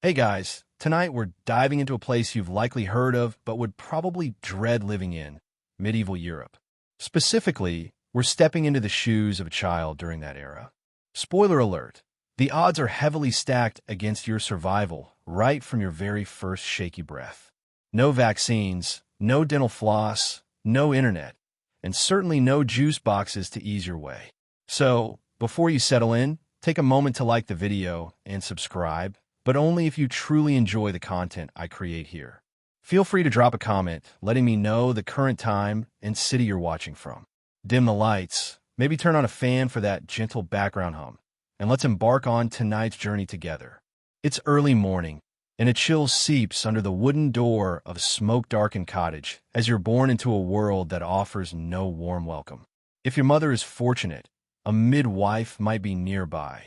Hey guys, tonight we're diving into a place you've likely heard of but would probably dread living in, medieval Europe. Specifically, we're stepping into the shoes of a child during that era. Spoiler alert, the odds are heavily stacked against your survival right from your very first shaky breath. No vaccines, no dental floss, no internet, and certainly no juice boxes to ease your way. So, before you settle in, take a moment to like the video and subscribe, but only if you truly enjoy the content I create here. Feel free to drop a comment letting me know the current time and city you're watching from. Dim the lights, maybe turn on a fan for that gentle background hum, and let's embark on tonight's journey together. It's early morning, and a chill seeps under the wooden door of a smoke-darkened cottage as you're born into a world that offers no warm welcome. If your mother is fortunate, a midwife might be nearby,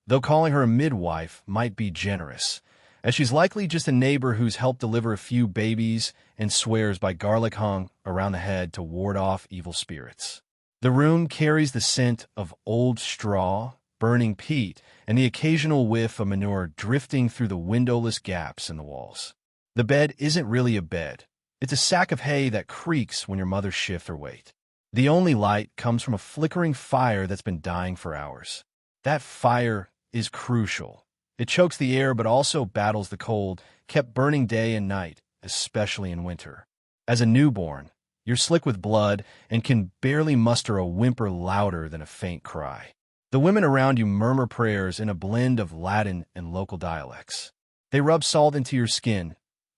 though calling her a midwife might be generous, as she's likely just a neighbor who's helped deliver a few babies and swears by garlic hung around the head to ward off evil spirits. The room carries the scent of old straw, burning peat, and the occasional whiff of manure drifting through the windowless gaps in the walls. The bed isn't really a bed. It's a sack of hay that creaks when your mother shifts her weight. The only light comes from a flickering fire that's been dying for hours. That fire is crucial. It chokes the air but also battles the cold, kept burning day and night, especially in winter. As a newborn, you're slick with blood and can barely muster a whimper louder than a faint cry. The women around you murmur prayers in a blend of Latin and local dialects. They rub salt into your skin.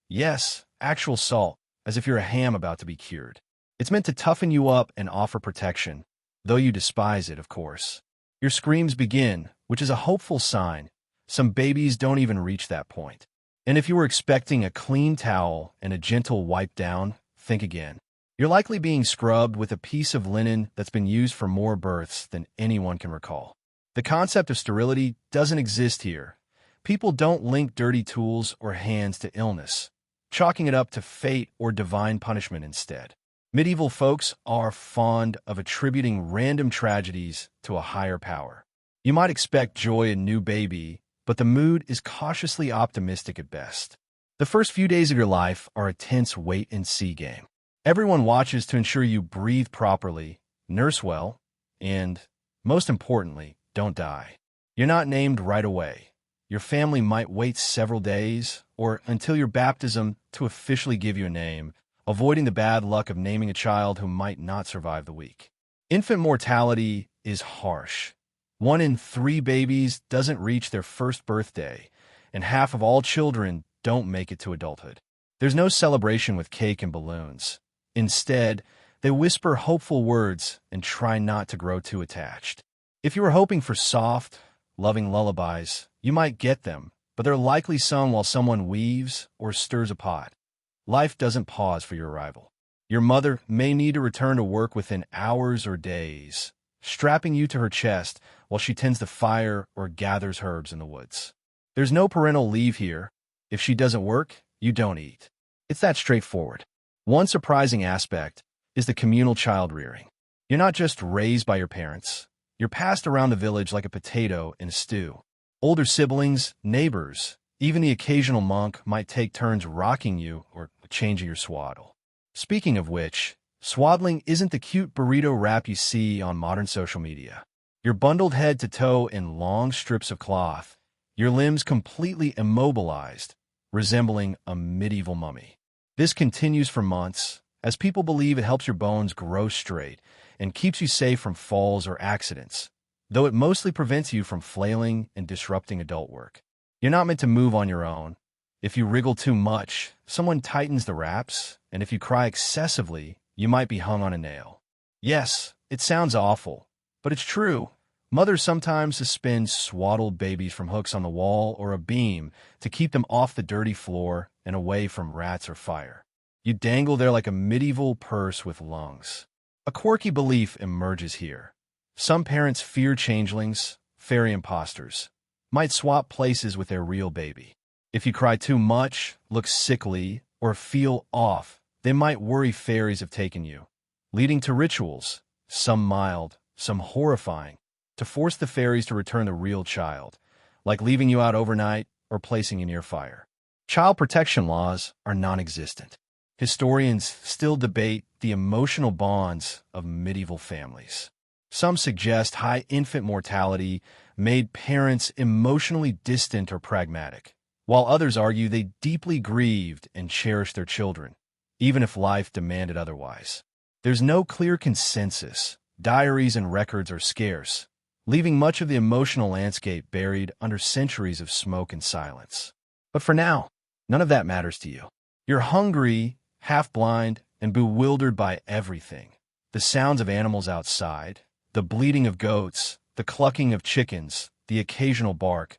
Yes, actual salt, as if you're a ham about to be cured. It's meant to toughen you up and offer protection, though you despise it, of course. Your screams begin, which is a hopeful sign. Some babies don't even reach that point. And if you were expecting a clean towel and a gentle wipe down, think again. You're likely being scrubbed with a piece of linen that's been used for more births than anyone can recall. The concept of sterility doesn't exist here. People don't link dirty tools or hands to illness, chalking it up to fate or divine punishment instead. Medieval folks are fond of attributing random tragedies to a higher power. You might expect joy in new baby, but the mood is cautiously optimistic at best. The first few days of your life are a tense wait-and-see game. Everyone watches to ensure you breathe properly, nurse well, and, most importantly, don't die. You're not named right away. Your family might wait several days, or until your baptism to officially give you a name, avoiding the bad luck of naming a child who might not survive the week. Infant mortality is harsh. 1 in 3 babies doesn't reach their first birthday, and half of all children don't make it to adulthood. There's no celebration with cake and balloons. Instead, they whisper hopeful words and try not to grow too attached. If you were hoping for soft, loving lullabies, you might get them, but they're likely sung while someone weaves or stirs a pot. Life doesn't pause for your arrival. Your mother may need to return to work within hours or days, strapping you to her chest while she tends the fire or gathers herbs in the woods. There's no parental leave here. If she doesn't work, you don't eat. It's that straightforward. One surprising aspect is the communal child rearing. You're not just raised by your parents. You're passed around the village like a potato in a stew. Older siblings, neighbors, even the occasional monk might take turns rocking you or changing your swaddle. Speaking of which, swaddling isn't the cute burrito wrap you see on modern social media. You're bundled head to toe in long strips of cloth, your limbs completely immobilized, resembling a medieval mummy. This continues for months, as people believe it helps your bones grow straight and keeps you safe from falls or accidents, though it mostly prevents you from flailing and disrupting adult work. You're not meant to move on your own. If you wriggle too much, someone tightens the wraps, and if you cry excessively, you might be hung on a nail. Yes, it sounds awful, but it's true. Mothers sometimes suspend swaddled babies from hooks on the wall or a beam to keep them off the dirty floor and away from rats or fire. You dangle there like a medieval purse with lungs. A quirky belief emerges here. Some parents fear changelings, fairy imposters, might swap places with their real baby. If you cry too much, look sickly, or feel off, they might worry fairies have taken you, leading to rituals, some mild, some horrifying, to force the fairies to return the real child, like leaving you out overnight or placing you near fire. Child protection laws are non-existent. Historians still debate the emotional bonds of medieval families. Some suggest high infant mortality made parents emotionally distant or pragmatic, while others argue they deeply grieved and cherished their children, even if life demanded otherwise. There's no clear consensus. Diaries and records are scarce, leaving much of the emotional landscape buried under centuries of smoke and silence. But for now, none of that matters to you. You're hungry, half-blind, and bewildered by everything. The sounds of animals outside, the bleating of goats, the clucking of chickens, the occasional bark,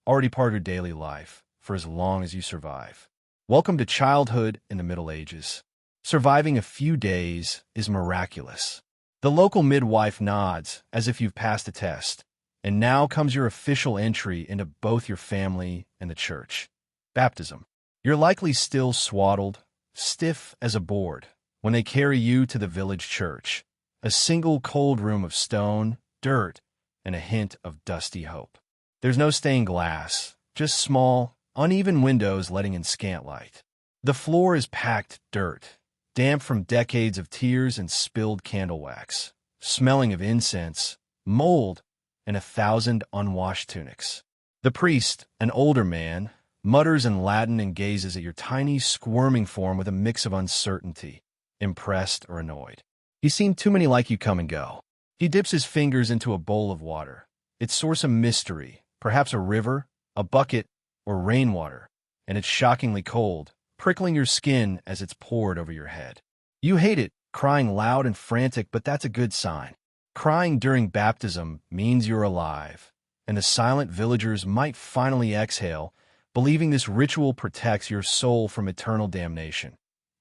already part of your daily life for as long as you survive. Welcome to childhood in the Middle Ages. Surviving a few days is miraculous. The local midwife nods as if you've passed a test, and now comes your official entry into both your family and the church. Baptism. You're likely still swaddled, stiff as a board, when they carry you to the village church, a single cold room of stone, dirt, and a hint of dusty hope. There's no stained glass, just small, uneven windows letting in scant light. The floor is packed dirt, damp from decades of tears and spilled candle wax, smelling of incense, mold, and 1,000 unwashed tunics. The priest, an older man, mutters in Latin and gazes at your tiny, squirming form with a mix of uncertainty, impressed or annoyed. He's seen too many like you come and go. He dips his fingers into a bowl of water, its source a mystery, perhaps a river, a bucket, or rainwater, and it's shockingly cold, prickling your skin as it's poured over your head. You hate it, crying loud and frantic, but that's a good sign. Crying during baptism means you're alive, and the silent villagers might finally exhale, believing this ritual protects your soul from eternal damnation,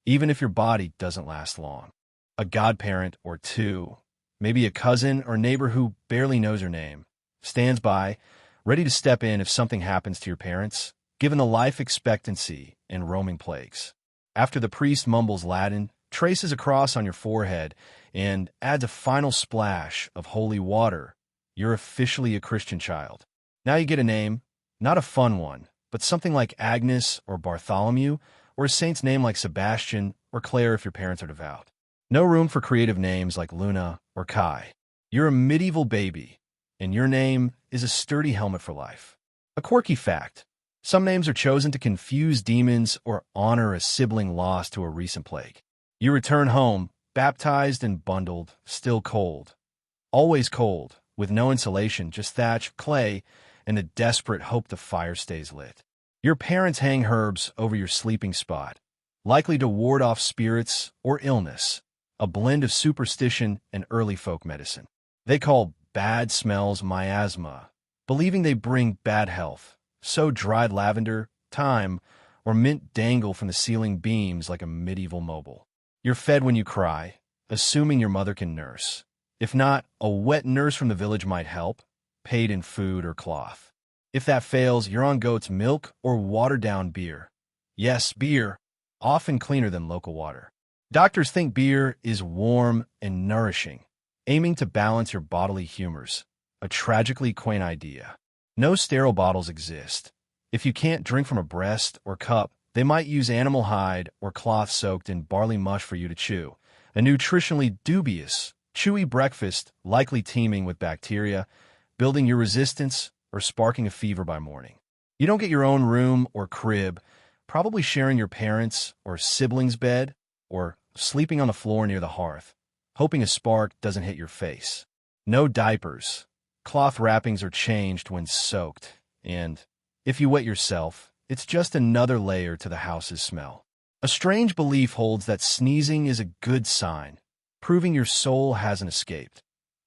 even if your body doesn't last long. A godparent or two, maybe a cousin or neighbor who barely knows your name, stands by, ready to step in if something happens to your parents, given the life expectancy and roaming plagues. After the priest mumbles Latin, traces a cross on your forehead, and adds a final splash of holy water, you're officially a Christian child. Now you get a name, not a fun one, but something like Agnes or Bartholomew, or a saint's name like Sebastian or Claire if your parents are devout. No room for creative names like Luna or Kai. You're a medieval baby, and your name is a sturdy helmet for life. A quirky fact. Some names are chosen to confuse demons or honor a sibling lost to a recent plague. You return home, baptized and bundled, still cold. Always cold, with no insulation, just thatch, clay, and the desperate hope the fire stays lit. Your parents hang herbs over your sleeping spot, likely to ward off spirits or illness, a blend of superstition and early folk medicine. They call bad smells miasma, believing they bring bad health. So dried lavender, thyme, or mint dangle from the ceiling beams like a medieval mobile. You're fed when you cry, assuming your mother can nurse. If not, a wet nurse from the village might help, paid in food or cloth. If that fails, you're on goat's milk or watered-down beer. Yes, beer, often cleaner than local water. Doctors think beer is warm and nourishing, aiming to balance your bodily humors, a tragically quaint idea. No sterile bottles exist. If you can't drink from a breast or cup, they might use animal hide or cloth soaked in barley mush for you to chew. A nutritionally dubious, chewy breakfast likely teeming with bacteria, building your resistance or sparking a fever by morning. You don't get your own room or crib, probably sharing your parents' or siblings' bed, or sleeping on the floor near the hearth, hoping a spark doesn't hit your face. No diapers. Cloth wrappings are changed when soaked, and if you wet yourself, it's just another layer to the house's smell. A strange belief holds that sneezing is a good sign, proving your soul hasn't escaped.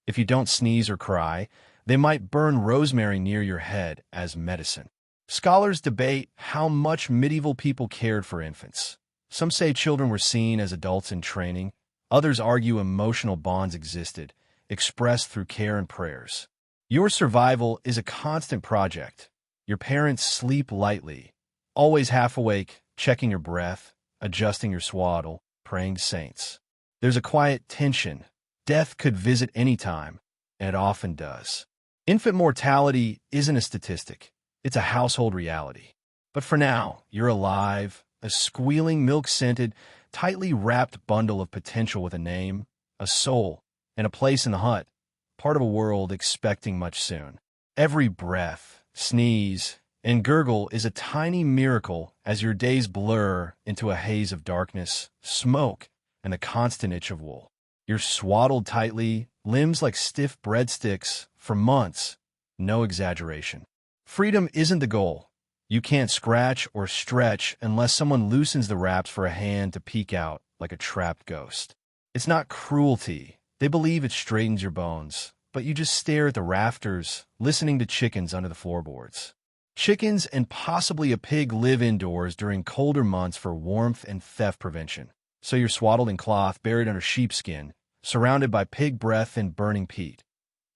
If you don't sneeze or cry, they might burn rosemary near your head as medicine. Scholars debate how much medieval people cared for infants. Some say children were seen as adults in training. Others argue emotional bonds existed, expressed through care and prayers. Your survival is a constant project. Your parents sleep lightly, always half awake, checking your breath, adjusting your swaddle, praying to saints. There's a quiet tension. Death could visit any time, and it often does. Infant mortality isn't a statistic. It's a household reality. But for now, you're alive, a squealing, milk-scented, tightly wrapped bundle of potential with a name, a soul, and a place in the hut, part of a world expecting much soon. Every breath, sneeze, and gurgle is a tiny miracle as your days blur into a haze of darkness, smoke, and the constant itch of wool. You're swaddled tightly, limbs like stiff breadsticks, for months. No exaggeration. Freedom isn't the goal. You can't scratch or stretch unless someone loosens the wraps for a hand to peek out like a trapped ghost. It's not cruelty. They believe it straightens your bones, but you just stare at the rafters, listening to chickens under the floorboards. Chickens and possibly a pig live indoors during colder months for warmth and theft prevention. So you're swaddled in cloth, buried under sheepskin, surrounded by pig breath and burning peat.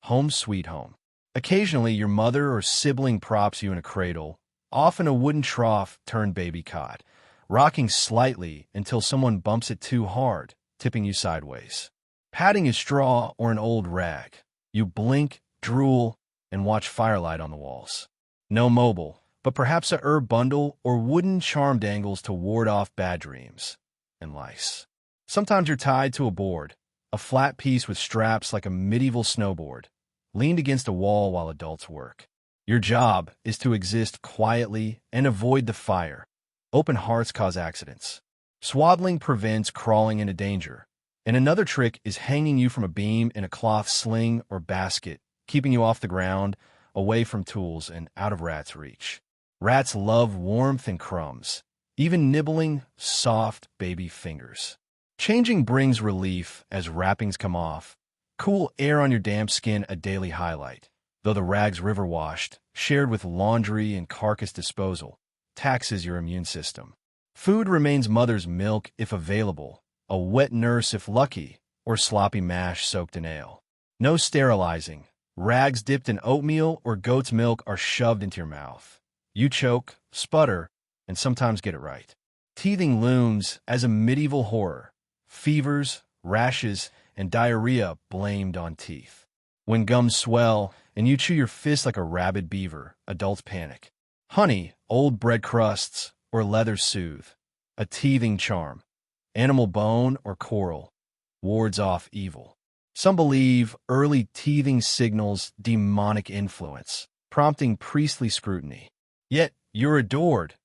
Home sweet home. Occasionally, your mother or sibling props you in a cradle, often a wooden trough turned baby cot, rocking slightly until someone bumps it too hard, tipping you sideways. Padding is straw or an old rag. You blink, drool, and watch firelight on the walls. No mobile, but perhaps a herb bundle or wooden charm dangles to ward off bad dreams and lice. Sometimes you're tied to a board, a flat piece with straps like a medieval snowboard, leaned against a wall while adults work. Your job is to exist quietly and avoid the fire. Open hearts cause accidents. Swaddling prevents crawling into danger. And another trick is hanging you from a beam in a cloth sling or basket, keeping you off the ground, away from tools, and out of rats' reach. Rats love warmth and crumbs, even nibbling soft baby fingers. Changing brings relief as wrappings come off. Cool air on your damp skin a daily highlight, though the rags river-washed, shared with laundry and carcass disposal, taxes your immune system. Food remains mother's milk if available, a wet nurse if lucky, or sloppy mash soaked in ale. No sterilizing. Rags dipped in oatmeal or goat's milk are shoved into your mouth. You choke, sputter, and sometimes get it right. Teething looms as a medieval horror. Fevers, rashes, and diarrhea blamed on teeth. When gums swell and you chew your fist like a rabid beaver, adults panic. Honey, old bread crusts, or leather soothe. A teething charm. Animal bone or coral wards off evil. Some believe early teething signals demonic influence, prompting priestly scrutiny. Yet you're adored.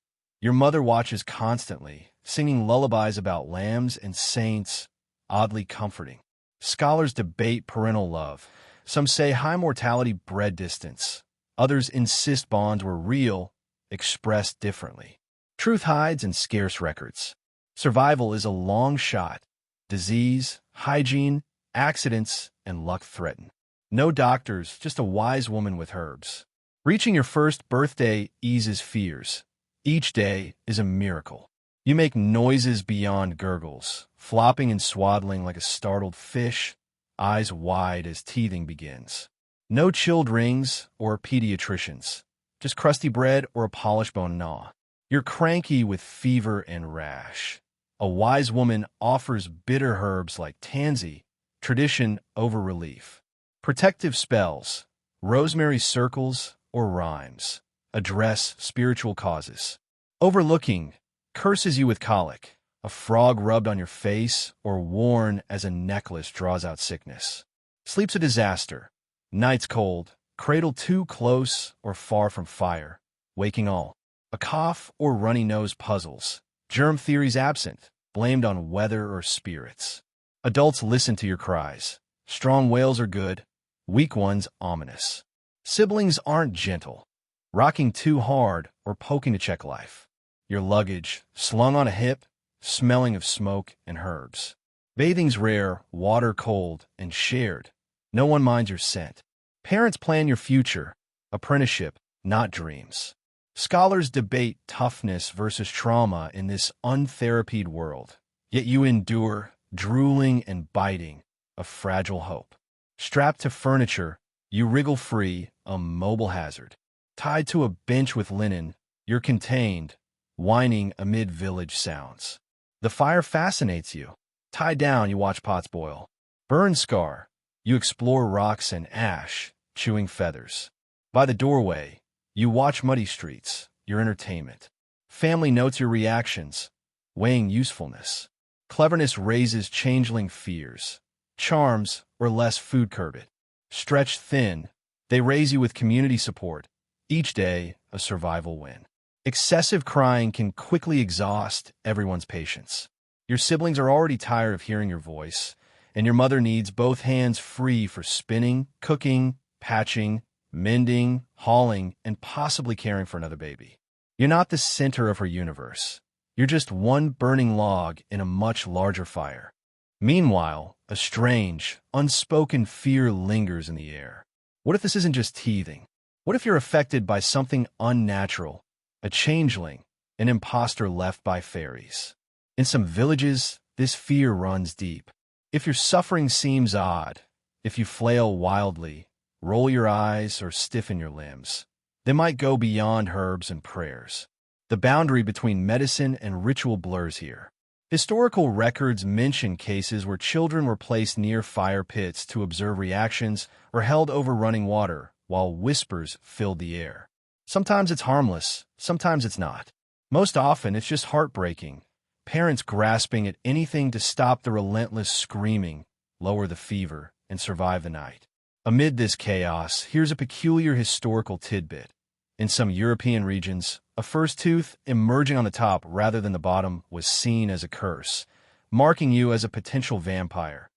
Your mother watches constantly, singing lullabies about lambs and saints, oddly comforting. Scholars debate parental love. Some say high mortality bred distance. Others insist bonds were real, expressed differently. Truth hides in scarce records. Survival is a long shot. Disease, hygiene, accidents, and luck threaten. No doctors, just a wise woman with herbs. Reaching your first birthday eases fears. Each day is a miracle. You make noises beyond gurgles, flopping and swaddling like a startled fish, eyes wide as teething begins. No chilled rings or pediatricians, just crusty bread or a polished bone gnaw. You're cranky with fever and rash. A wise woman offers bitter herbs like tansy, tradition over relief. Protective spells, rosemary circles or rhymes, address spiritual causes. Overlooking curses you with colic, a frog rubbed on your face or worn as a necklace draws out sickness. Sleep's a disaster. Night's cold, cradle too close or far from fire, waking all. A cough or runny nose puzzles. Germ theories absent, blamed on weather or spirits. Adults listen to your cries. Strong wails are good, weak ones ominous. Siblings aren't gentle, rocking too hard or poking to check life. Your luggage, slung on a hip, smelling of smoke and herbs. Bathing's rare, water cold, and shared. No one minds your scent. Parents plan your future, apprenticeship, not dreams. Scholars debate toughness versus trauma in this untherapied world. Yet you endure, drooling and biting, a fragile hope. Strapped to furniture, you wriggle free, a mobile hazard. Tied to a bench with linen, you're contained, whining amid village sounds. The fire fascinates you. Tied down, you watch pots boil. Burn scar, you explore rocks and ash, chewing feathers. By the doorway, You watch muddy streets, your entertainment. Family notes your reactions, weighing usefulness. Cleverness raises changeling fears. Charms, or less food curded. Stretched thin, they raise you with community support. Each day, a survival win. Excessive crying can quickly exhaust everyone's patience. Your siblings are already tired of hearing your voice, and your mother needs both hands free for spinning, cooking, patching, mending, hauling, and possibly caring for another baby. You're not the center of her universe. You're just one burning log in a much larger fire. Meanwhile, a strange, unspoken fear lingers in the air. What if this isn't just teething? What if you're affected by something unnatural, a changeling, an imposter left by fairies? In some villages, this fear runs deep. If your suffering seems odd, if you flail wildly, roll your eyes, or stiffen your limbs, they might go beyond herbs and prayers. The boundary between medicine and ritual blurs here. Historical records mention cases where children were placed near fire pits to observe reactions or held over running water while whispers filled the air. Sometimes it's harmless, sometimes it's not. Most often, it's just heartbreaking. Parents grasping at anything to stop the relentless screaming, lower the fever, and survive the night. Amid this chaos, here's a peculiar historical tidbit. In some European regions, a first tooth emerging on the top rather than the bottom was seen as a curse, marking you as a potential vampire,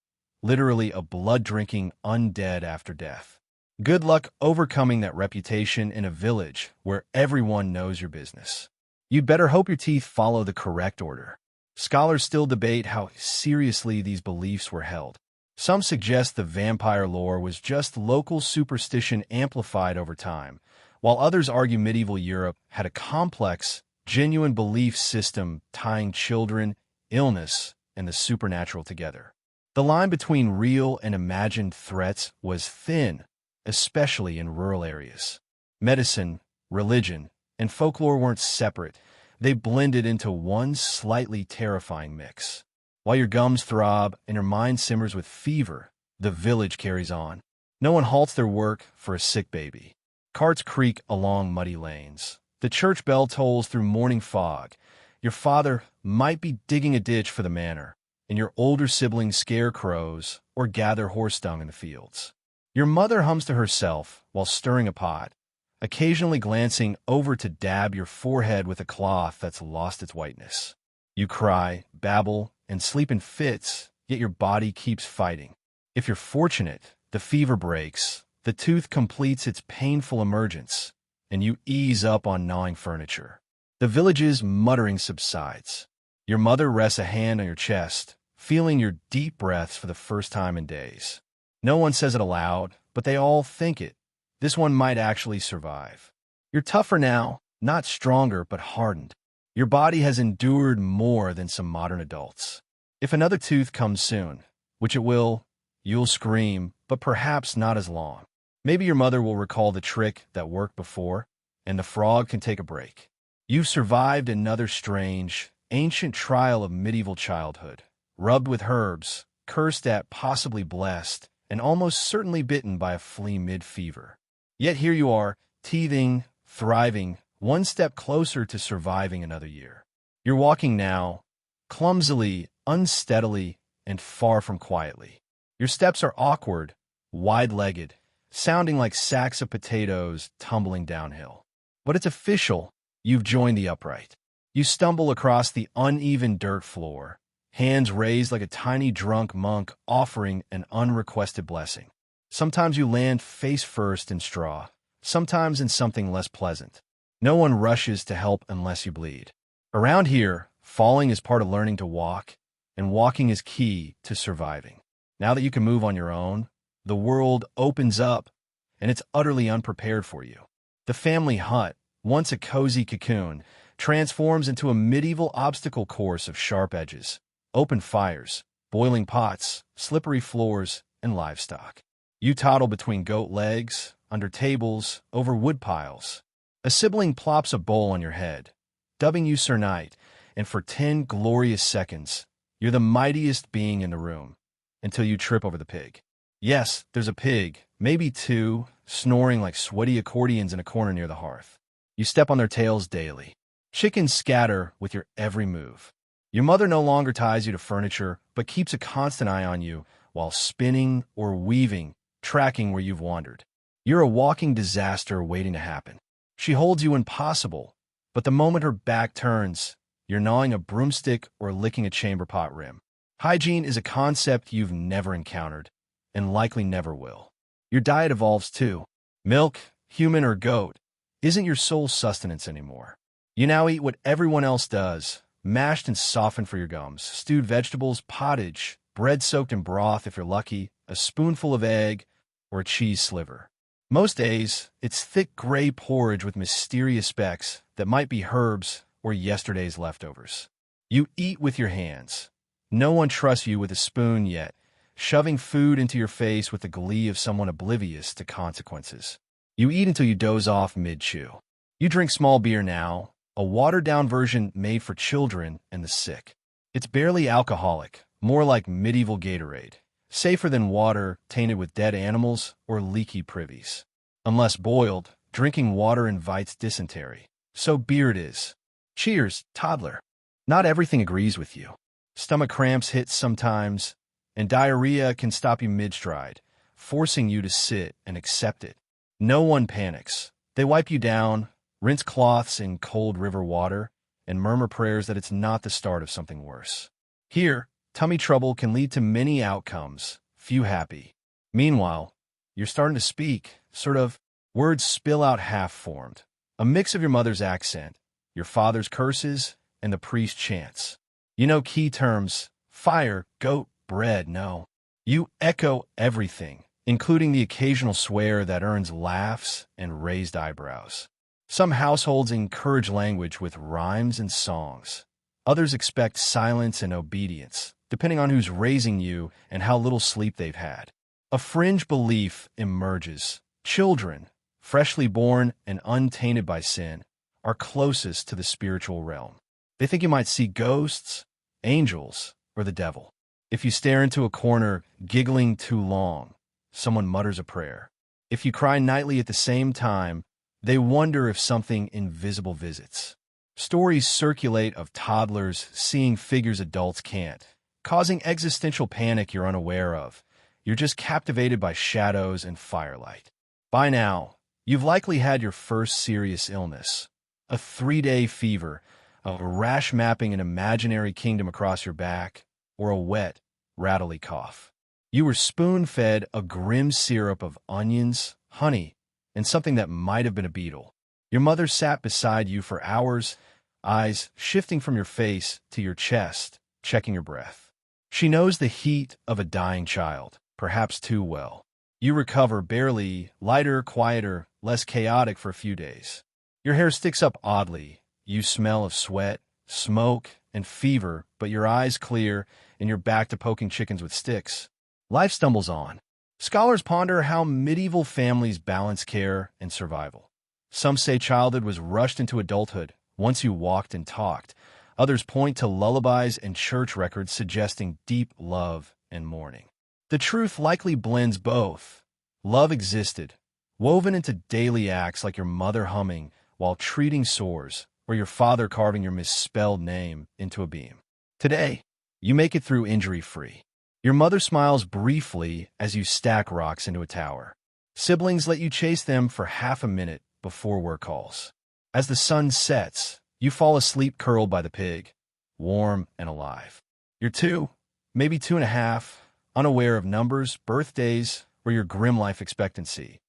literally a blood-drinking undead after death. Good luck overcoming that reputation in a village where everyone knows your business. You'd better hope your teeth follow the correct order. Scholars still debate how seriously these beliefs were held. Some suggest the vampire lore was just local superstition amplified over time, while others argue medieval Europe had a complex, genuine belief system tying children, illness, and the supernatural together. The line between real and imagined threats was thin, especially in rural areas. Medicine, religion, and folklore weren't separate. They blended into one slightly terrifying mix. While your gums throb and your mind simmers with fever, the village carries on. No one halts their work for a sick baby. Carts creak along muddy lanes. The church bell tolls through morning fog. Your father might be digging a ditch for the manor, and your older siblings scare crows or gather horse dung in the fields. Your mother hums to herself while stirring a pot, occasionally glancing over to dab your forehead with a cloth that's lost its whiteness. You cry, babble, and sleep in fits, yet your body keeps fighting. If you're fortunate, the fever breaks, the tooth completes its painful emergence, and you ease up on gnawing furniture. The village's muttering subsides. Your mother rests a hand on your chest, feeling your deep breaths for the first time in days. No one says it aloud, but they all think it. This one might actually survive. You're tougher now, not stronger, but hardened. Your body has endured more than some modern adults. If another tooth comes soon, which it will, you'll scream, but perhaps not as long. Maybe your mother will recall the trick that worked before, and the frog can take a break. You've survived another strange, ancient trial of medieval childhood, rubbed with herbs, cursed at, possibly blessed, and almost certainly bitten by a flea mid-fever. Yet here you are, teething, thriving, one step closer to surviving another year. You're walking now, clumsily, unsteadily, and far from quietly. Your steps are awkward, wide-legged, sounding like sacks of potatoes tumbling downhill. But it's official, you've joined the upright. You stumble across the uneven dirt floor, hands raised like a tiny drunk monk offering an unrequested blessing. Sometimes you land face first in straw, sometimes in something less pleasant. No one rushes to help unless you bleed. Around here, falling is part of learning to walk, and walking is key to surviving. Now that you can move on your own, the world opens up, and it's utterly unprepared for you. The family hut, once a cozy cocoon, transforms into a medieval obstacle course of sharp edges, open fires, boiling pots, slippery floors, and livestock. You toddle between goat legs, under tables, over wood piles. A sibling plops a bowl on your head, dubbing you Sir Knight, and for 10 glorious seconds, you're the mightiest being in the room, until you trip over the pig. Yes, there's a pig, maybe two, snoring like sweaty accordions in a corner near the hearth. You step on their tails daily. Chickens scatter with your every move. Your mother no longer ties you to furniture, but keeps a constant eye on you while spinning or weaving, tracking where you've wandered. You're a walking disaster waiting to happen. She holds you impossible, but the moment her back turns, you're gnawing a broomstick or licking a chamber pot rim. Hygiene is a concept you've never encountered, and likely never will. Your diet evolves too. Milk, human or goat, isn't your sole sustenance anymore. You now eat what everyone else does, mashed and softened for your gums, stewed vegetables, pottage, bread soaked in broth if you're lucky, a spoonful of egg, or a cheese sliver. Most days, it's thick gray porridge with mysterious specks that might be herbs or yesterday's leftovers. You eat with your hands. No one trusts you with a spoon yet, shoving food into your face with the glee of someone oblivious to consequences. You eat until you doze off mid-chew. You drink small beer now, a watered-down version made for children and the sick. It's barely alcoholic, more like medieval Gatorade, safer than water tainted with dead animals or leaky privies. Unless boiled, drinking water invites dysentery. So beer it is. Cheers, toddler. Not everything agrees with you. Stomach cramps hit sometimes, and diarrhea can stop you mid-stride, forcing you to sit and accept it. No one panics. They wipe you down, rinse cloths in cold river water, and murmur prayers that it's not the start of something worse. Here, tummy trouble can lead to many outcomes, few happy. Meanwhile, you're starting to speak, sort of, words spill out half-formed. A mix of your mother's accent, your father's curses, and the priest's chants. You know key terms, fire, goat, bread, no. You echo everything, including the occasional swear that earns laughs and raised eyebrows. Some households encourage language with rhymes and songs. Others expect silence and obedience, depending on who's raising you and how little sleep they've had. A fringe belief emerges. Children, freshly born and untainted by sin, are closest to the spiritual realm. They think you might see ghosts, angels, or the devil. If you stare into a corner, giggling too long, someone mutters a prayer. If you cry nightly at the same time, they wonder if something invisible visits. Stories circulate of toddlers seeing figures adults can't, causing existential panic you're unaware of. You're just captivated by shadows and firelight. By now, you've likely had your first serious illness, a 3-day fever, a rash mapping an imaginary kingdom across your back, or a wet, rattly cough. You were spoon-fed a grim syrup of onions, honey, and something that might have been a beetle. Your mother sat beside you for hours, eyes shifting from your face to your chest, checking your breath. She knows the heat of a dying child, perhaps too well. You recover barely, lighter, quieter, less chaotic for a few days. Your hair sticks up oddly. You smell of sweat, smoke, and fever, but your eyes clear and you're back to poking chickens with sticks. Life stumbles on. Scholars ponder how medieval families balance care and survival. Some say childhood was rushed into adulthood once you walked and talked. Others point to lullabies and church records suggesting deep love and mourning. The truth likely blends both. Love existed, woven into daily acts like your mother humming while treating sores, or your father carving your misspelled name into a beam. Today, you make it through injury-free. Your mother smiles briefly as you stack rocks into a tower. Siblings let you chase them for half a minute before work calls. As the sun sets, you fall asleep curled by the pig, warm and alive. You're 2, maybe 2.5, unaware of numbers, birthdays, or your grim life expectancy.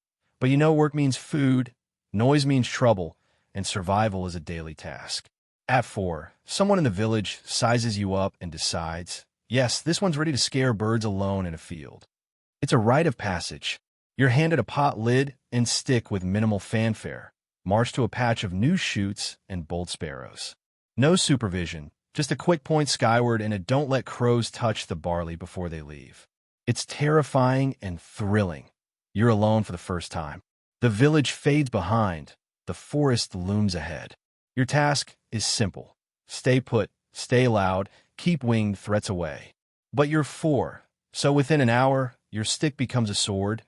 But you know work means food, noise means trouble, and survival is a daily task. At 4, someone in the village sizes you up and decides, yes, this one's ready to scare birds alone in a field. It's a rite of passage. You're handed a pot lid and stick with minimal fanfare, march to a patch of new shoots and bold sparrows. No supervision, just a quick point skyward and a don't let crows touch the barley before they leave. It's terrifying and thrilling. You're alone for the first time. The village fades behind. The forest looms ahead. Your task is simple. Stay put, stay loud, keep winged threats away. But you're 4, so within an hour, your stick becomes a sword,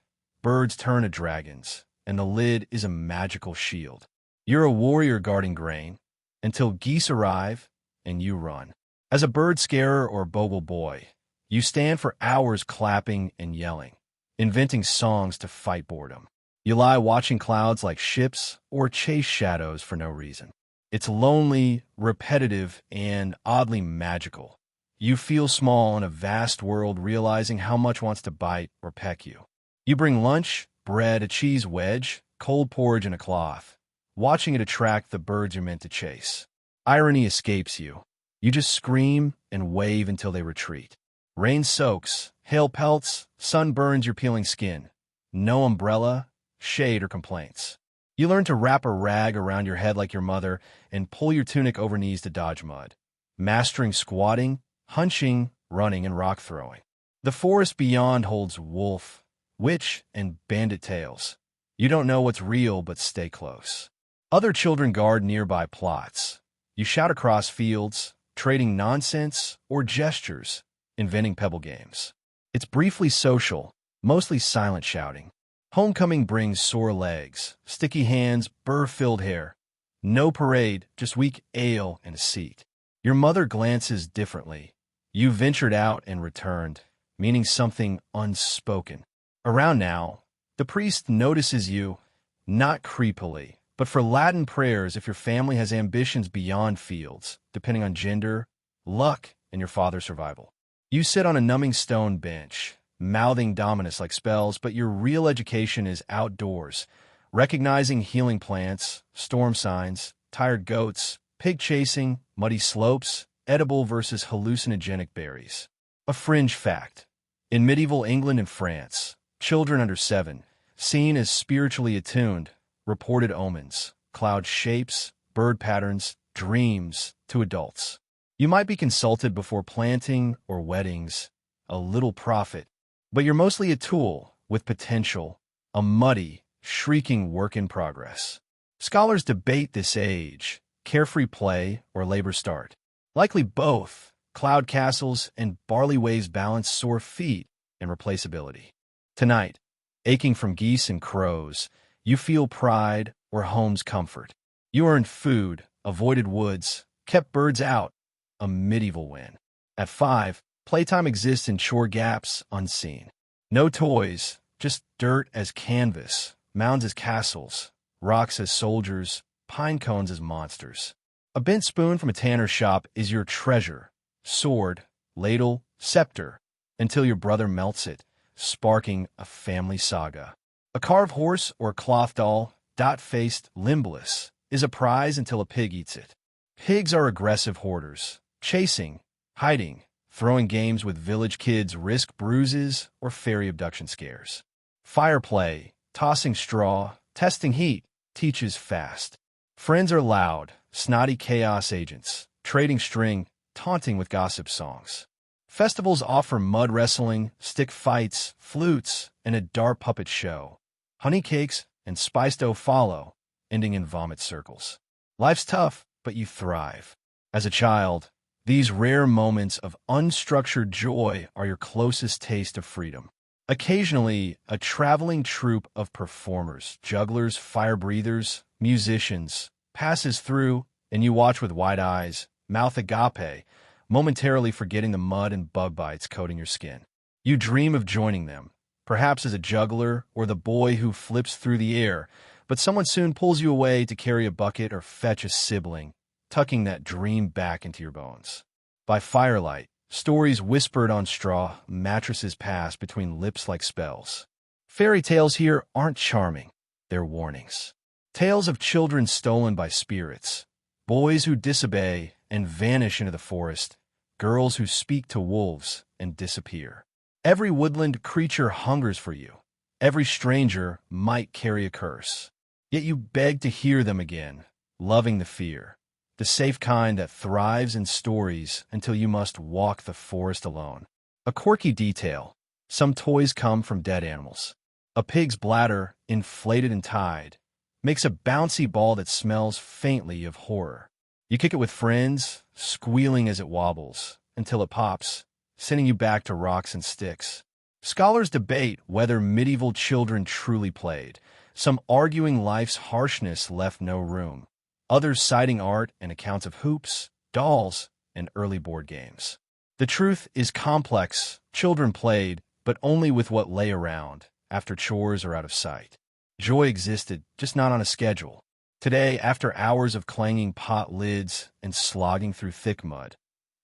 birds turn to dragons, and the lid is a magical shield. You're a warrior guarding grain, until geese arrive and you run. As a bird scarer or bogle boy, you stand for hours clapping and yelling, inventing songs to fight boredom. You lie watching clouds like ships or chase shadows for no reason. It's lonely, repetitive, and oddly magical. You feel small in a vast world, realizing how much wants to bite or peck you. You bring lunch, bread, a cheese wedge, cold porridge, and a cloth, watching it attract the birds you're meant to chase. Irony escapes you. You just scream and wave until they retreat. Rain soaks, hail pelts, sun burns your peeling skin. No umbrella, shade, or complaints. You learn to wrap a rag around your head like your mother and pull your tunic over knees to dodge mud, mastering squatting, hunching, running, and rock throwing. The forest beyond holds wolf, witch, and bandit tales. You don't know what's real, but stay close. Other children guard nearby plots. You shout across fields, trading nonsense or gestures, inventing pebble games. It's briefly social, mostly silent shouting. Homecoming brings sore legs, sticky hands, burr-filled hair. No parade, just weak ale and a seat. Your mother glances differently. You ventured out and returned, meaning something unspoken. Around now, the priest notices you, not creepily, but for Latin prayers if your family has ambitions beyond fields, depending on gender, luck, and your father's survival. You sit on a numbing stone bench, mouthing Dominus like spells, but your real education is outdoors, recognizing healing plants, storm signs, tired goats, pig chasing, muddy slopes, edible versus hallucinogenic berries. A fringe fact. In medieval England and France, children under 7, seen as spiritually attuned, reported omens, cloud shapes, bird patterns, dreams to adults. You might be consulted before planting or weddings, a little prophet, but you're mostly a tool with potential, a muddy, shrieking work in progress. Scholars debate this age, carefree play or labor start. Likely both, cloud castles and barley waves balance sore feet and replaceability. Tonight, aching from geese and crows, you feel pride or home's comfort. You earned food, avoided woods, kept birds out, a medieval win. At 5, playtime exists in chore gaps unseen. No toys, just dirt as canvas, mounds as castles, rocks as soldiers, pine cones as monsters. A bent spoon from a tanner's shop is your treasure, sword, ladle, scepter, until your brother melts it, sparking a family saga. A carved horse or cloth doll, dot-faced, limbless, is a prize until a pig eats it. Pigs are aggressive hoarders, chasing, hiding, throwing games with village kids risk bruises or fairy abduction scares. Fire play, tossing straw, testing heat, teaches fast. Friends are loud, snotty chaos agents, trading string, taunting with gossip songs. Festivals offer mud wrestling, stick fights, flutes, and a dart puppet show. Honey cakes and spice dough follow, ending in vomit circles. Life's tough, but you thrive. As a child, these rare moments of unstructured joy are your closest taste of freedom. Occasionally, a traveling troupe of performers, jugglers, fire breathers, musicians, passes through, and you watch with wide eyes, mouth agape, momentarily forgetting the mud and bug bites coating your skin. You dream of joining them, perhaps as a juggler or the boy who flips through the air, but someone soon pulls you away to carry a bucket or fetch a sibling, tucking that dream back into your bones. By firelight, stories whispered on straw, mattresses pass between lips like spells. Fairy tales here aren't charming, they're warnings. Tales of children stolen by spirits, boys who disobey and vanish into the forest, girls who speak to wolves and disappear. Every woodland creature hungers for you. Every stranger might carry a curse. Yet you beg to hear them again, loving the fear, the safe kind that thrives in stories until you must walk the forest alone. A quirky detail. Some toys come from dead animals. A pig's bladder, inflated and tied, makes a bouncy ball that smells faintly of horror. You kick it with friends, squealing as it wobbles, until it pops, sending you back to rocks and sticks. Scholars debate whether medieval children truly played, some arguing life's harshness left no room, others citing art and accounts of hoops, dolls, and early board games. The truth is complex. Children played, but only with what lay around, after chores are out of sight. Joy existed, just not on a schedule. Today, after hours of clanging pot lids and slogging through thick mud,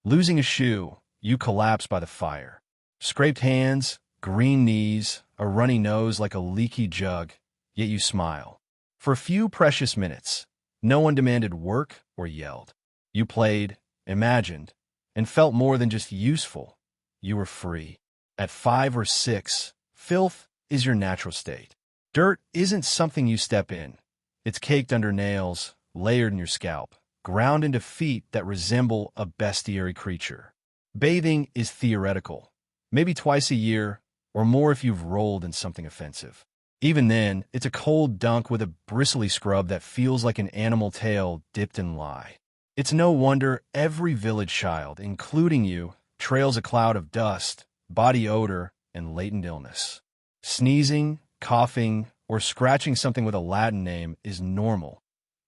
losing a shoe, you collapse by the fire. Scraped hands, green knees, a runny nose like a leaky jug, yet you smile. For a few precious minutes, no one demanded work or yelled. You played, imagined, and felt more than just useful. You were free. At 5 or 6, filth is your natural state. Dirt isn't something you step in. It's caked under nails, layered in your scalp, ground into feet that resemble a bestiary creature. Bathing is theoretical. Maybe twice a year, or more if you've rolled in something offensive. Even then, it's a cold dunk with a bristly scrub that feels like an animal tail dipped in lye. It's no wonder every village child, including you, trails a cloud of dust, body odor, and latent illness. Sneezing, coughing, or scratching something with a Latin name is normal.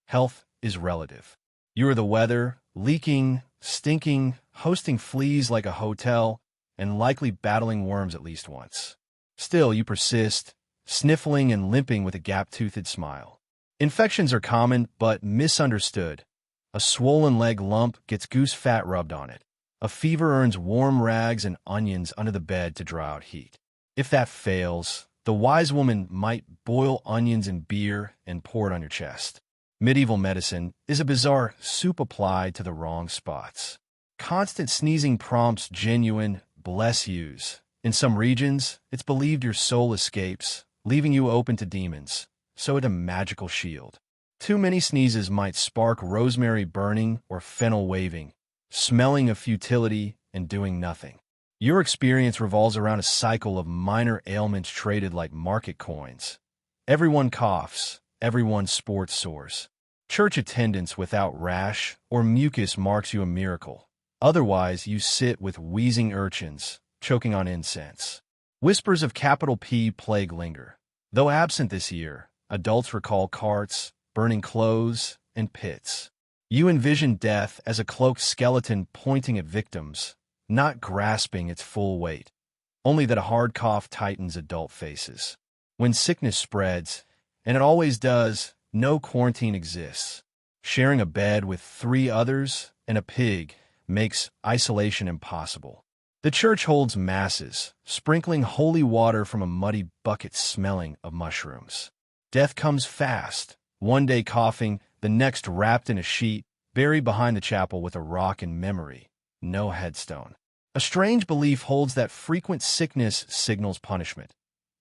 Health is relative. You are the weather, leaking, stinking, hosting fleas like a hotel, and likely battling worms at least once. Still, you persist, sniffling and limping with a gap-toothed smile. Infections are common, but misunderstood. A swollen leg lump gets goose fat rubbed on it. A fever earns warm rags and onions under the bed to draw out heat. If that fails, the wise woman might boil onions in beer and pour it on your chest. Medieval medicine is a bizarre soup applied to the wrong spots. Constant sneezing prompts genuine bless yous. In some regions, it's believed your soul escapes, leaving you open to demons, so it's a magical shield. Too many sneezes might spark rosemary burning or fennel waving, smelling of futility and doing nothing. Your experience revolves around a cycle of minor ailments traded like market coins. Everyone coughs, everyone sports sores. Church attendance without rash or mucus marks you a miracle. Otherwise, you sit with wheezing urchins, choking on incense. Whispers of capital P plague linger. Though absent this year, adults recall carts, burning clothes, and pits. You envision death as a cloaked skeleton pointing at victims, not grasping its full weight, only that a hard cough tightens adult faces. When sickness spreads, and it always does, no quarantine exists. Sharing a bed with 3 others and a pig makes isolation impossible. The church holds masses, sprinkling holy water from a muddy bucket smelling of mushrooms. Death comes fast, one day coughing, the next wrapped in a sheet, buried behind the chapel with a rock in memory, no headstone. A strange belief holds that frequent sickness signals punishment,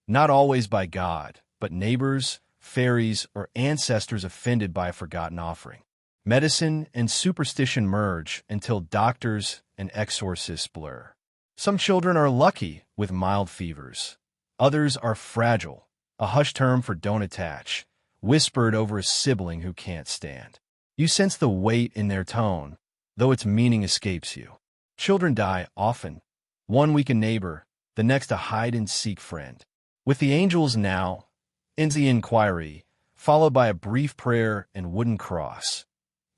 not always by God, but neighbors, fairies, or ancestors offended by a forgotten offering. Medicine and superstition merge until doctors and exorcists blur. Some children are lucky with mild fevers. Others are fragile, a hush term for don't attach, whispered over a sibling who can't stand. You sense the weight in their tone, though its meaning escapes you. Children die often. One week a neighbor, the next a hide-and-seek friend. With the angels now, ends the inquiry, followed by a brief prayer and wooden cross.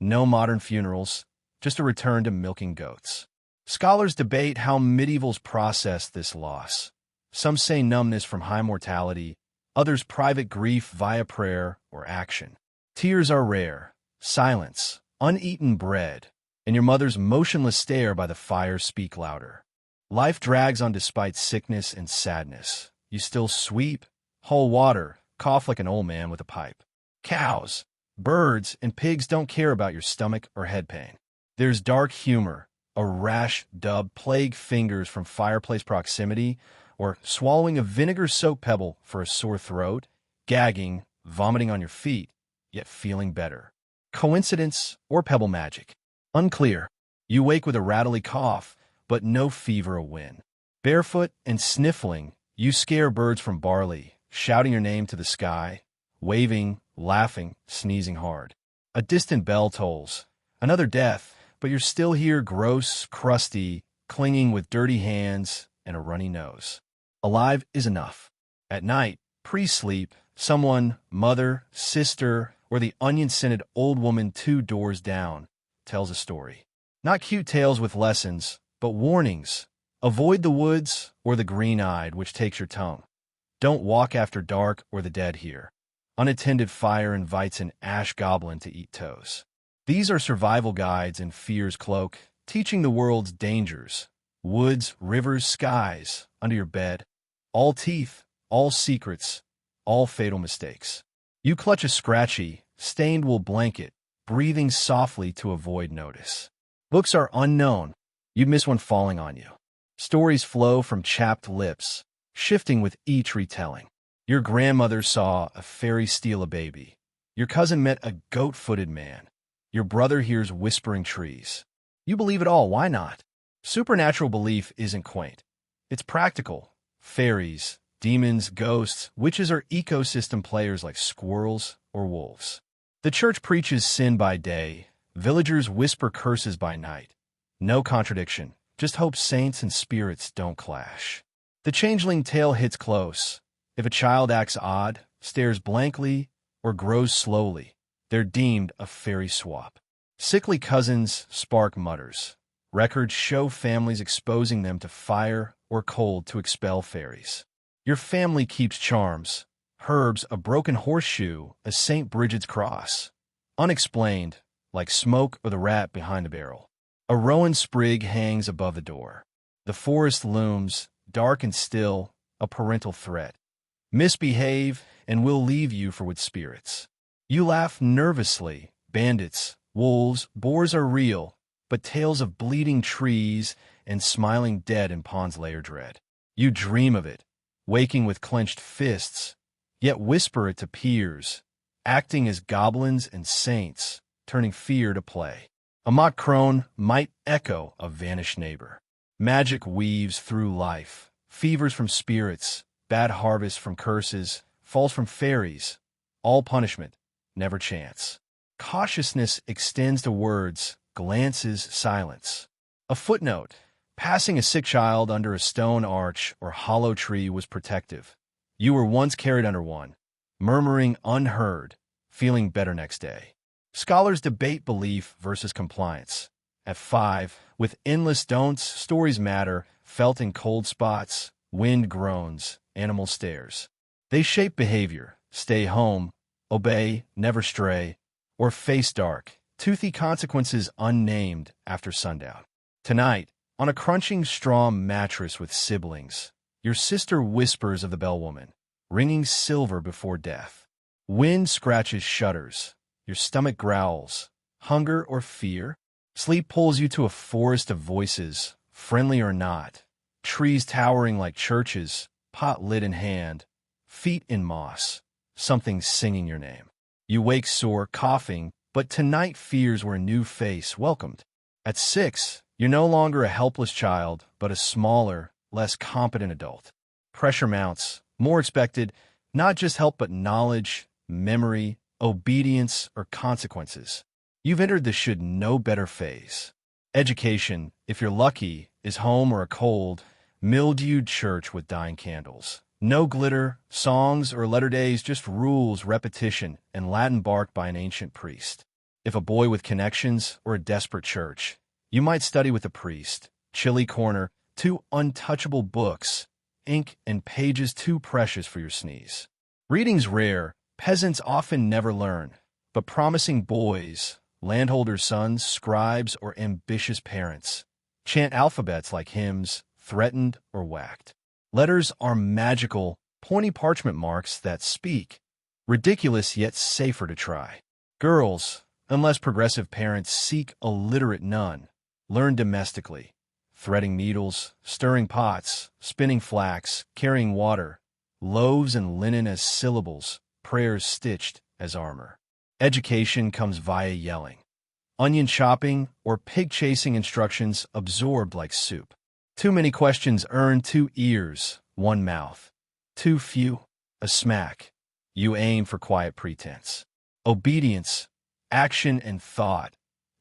No modern funerals, just a return to milking goats. Scholars debate how medievals processed this loss. Some say numbness from high mortality, others private grief via prayer or action. Tears are rare, silence, uneaten bread, and your mother's motionless stare by the fire speak louder. Life drags on despite sickness and sadness. You still sweep, haul water, cough like an old man with a pipe. Cows, birds, and pigs don't care about your stomach or head pain. There's dark humor, a rash dub plague fingers from fireplace proximity, or swallowing a vinegar-soaked pebble for a sore throat, gagging, vomiting on your feet, yet feeling better. Coincidence or pebble magic? Unclear. You wake with a rattly cough, but no fever a win. Barefoot and sniffling, you scare birds from barley, shouting your name to the sky, waving, laughing, sneezing hard. A distant bell tolls. Another death, but you're still here gross, crusty, clinging with dirty hands and a runny nose. Alive is enough. At night, pre-sleep, someone, mother, sister, or the onion-scented old woman 2 doors down, tells a story. Not cute tales with lessons, but warnings. Avoid the woods or the green-eyed, which takes your tongue. Don't walk after dark or the dead here. Unattended fire invites an ash goblin to eat toes. These are survival guides in fear's cloak, teaching the world's dangers. Woods, rivers, skies, under your bed. All teeth, all secrets, all fatal mistakes. You clutch a scratchy, stained wool blanket, breathing softly to avoid notice. Books are unknown. You'd miss one falling on you. Stories flow from chapped lips, shifting with each retelling. Your grandmother saw a fairy steal a baby. Your cousin met a goat-footed man. Your brother hears whispering trees. You believe it all, why not? Supernatural belief isn't quaint. It's practical. Fairies, demons, ghosts, witches are ecosystem players like squirrels or wolves. The church preaches sin by day. Villagers whisper curses by night. No contradiction. Just hope saints and spirits don't clash. The changeling tale hits close. If a child acts odd, stares blankly, or grows slowly, they're deemed a fairy swap. Sickly cousins spark mutters. Records show families exposing them to fire or cold to expel fairies. Your family keeps charms. Herbs, a broken horseshoe, a St. Bridget's cross. Unexplained, like smoke or the rat behind the barrel. A rowan sprig hangs above the door. The forest looms, dark and still, a parental threat. Misbehave, and we'll leave you for wood spirits. You laugh nervously. Bandits, wolves, boars are real, but tales of bleeding trees and smiling dead in ponds layer dread. You dream of it, waking with clenched fists, yet whisper it to peers, acting as goblins and saints, turning fear to play. A mock crone might echo a vanished neighbor. Magic weaves through life, fevers from spirits, bad harvests from curses, falls from fairies, all punishment, never chance. Cautiousness extends to words, glances, silence. A footnote, passing a sick child under a stone arch or hollow tree was protective. You were once carried under one, murmuring unheard, feeling better next day. Scholars debate belief versus compliance. At 5, with endless don'ts, stories matter, felt in cold spots, wind groans, animal stares. They shape behavior, stay home, obey, never stray, or face dark, toothy consequences unnamed after sundown. Tonight, on a crunching straw mattress with siblings, your sister whispers of the bellwoman, ringing silver before death. Wind scratches shutters. Your stomach growls. Hunger or fear? Sleep pulls you to a forest of voices, friendly or not. Trees towering like churches, pot lid in hand, feet in moss, something singing your name. You wake sore, coughing, but tonight fears were a new face welcomed. At 6, you're no longer a helpless child, but a smaller, less competent adult. Pressure mounts, more expected, not just help but knowledge, memory, obedience, or consequences. You've entered the should-know-better phase. Education, if you're lucky, is home or a cold, mildewed church with dying candles. No glitter, songs, or letter days, just rules, repetition, and Latin bark by an ancient priest. If a boy with connections or a desperate church, you might study with a priest. Chilly corner, 2 untouchable books, ink and pages too precious for your sneeze. Reading's rare. Peasants often never learn, but promising boys, landholders' sons, scribes, or ambitious parents chant alphabets like hymns, threatened or whacked. Letters are magical, pointy parchment marks that speak, ridiculous yet safer to try. Girls, unless progressive parents seek a literate nun, learn domestically, threading needles, stirring pots, spinning flax, carrying water, loaves and linen as syllables, prayers stitched as armor. Education comes via yelling. Onion chopping or pig chasing instructions absorbed like soup. Too many questions earn 2 ears, 1 mouth. Too few, a smack. You aim for quiet pretense. Obedience, action and thought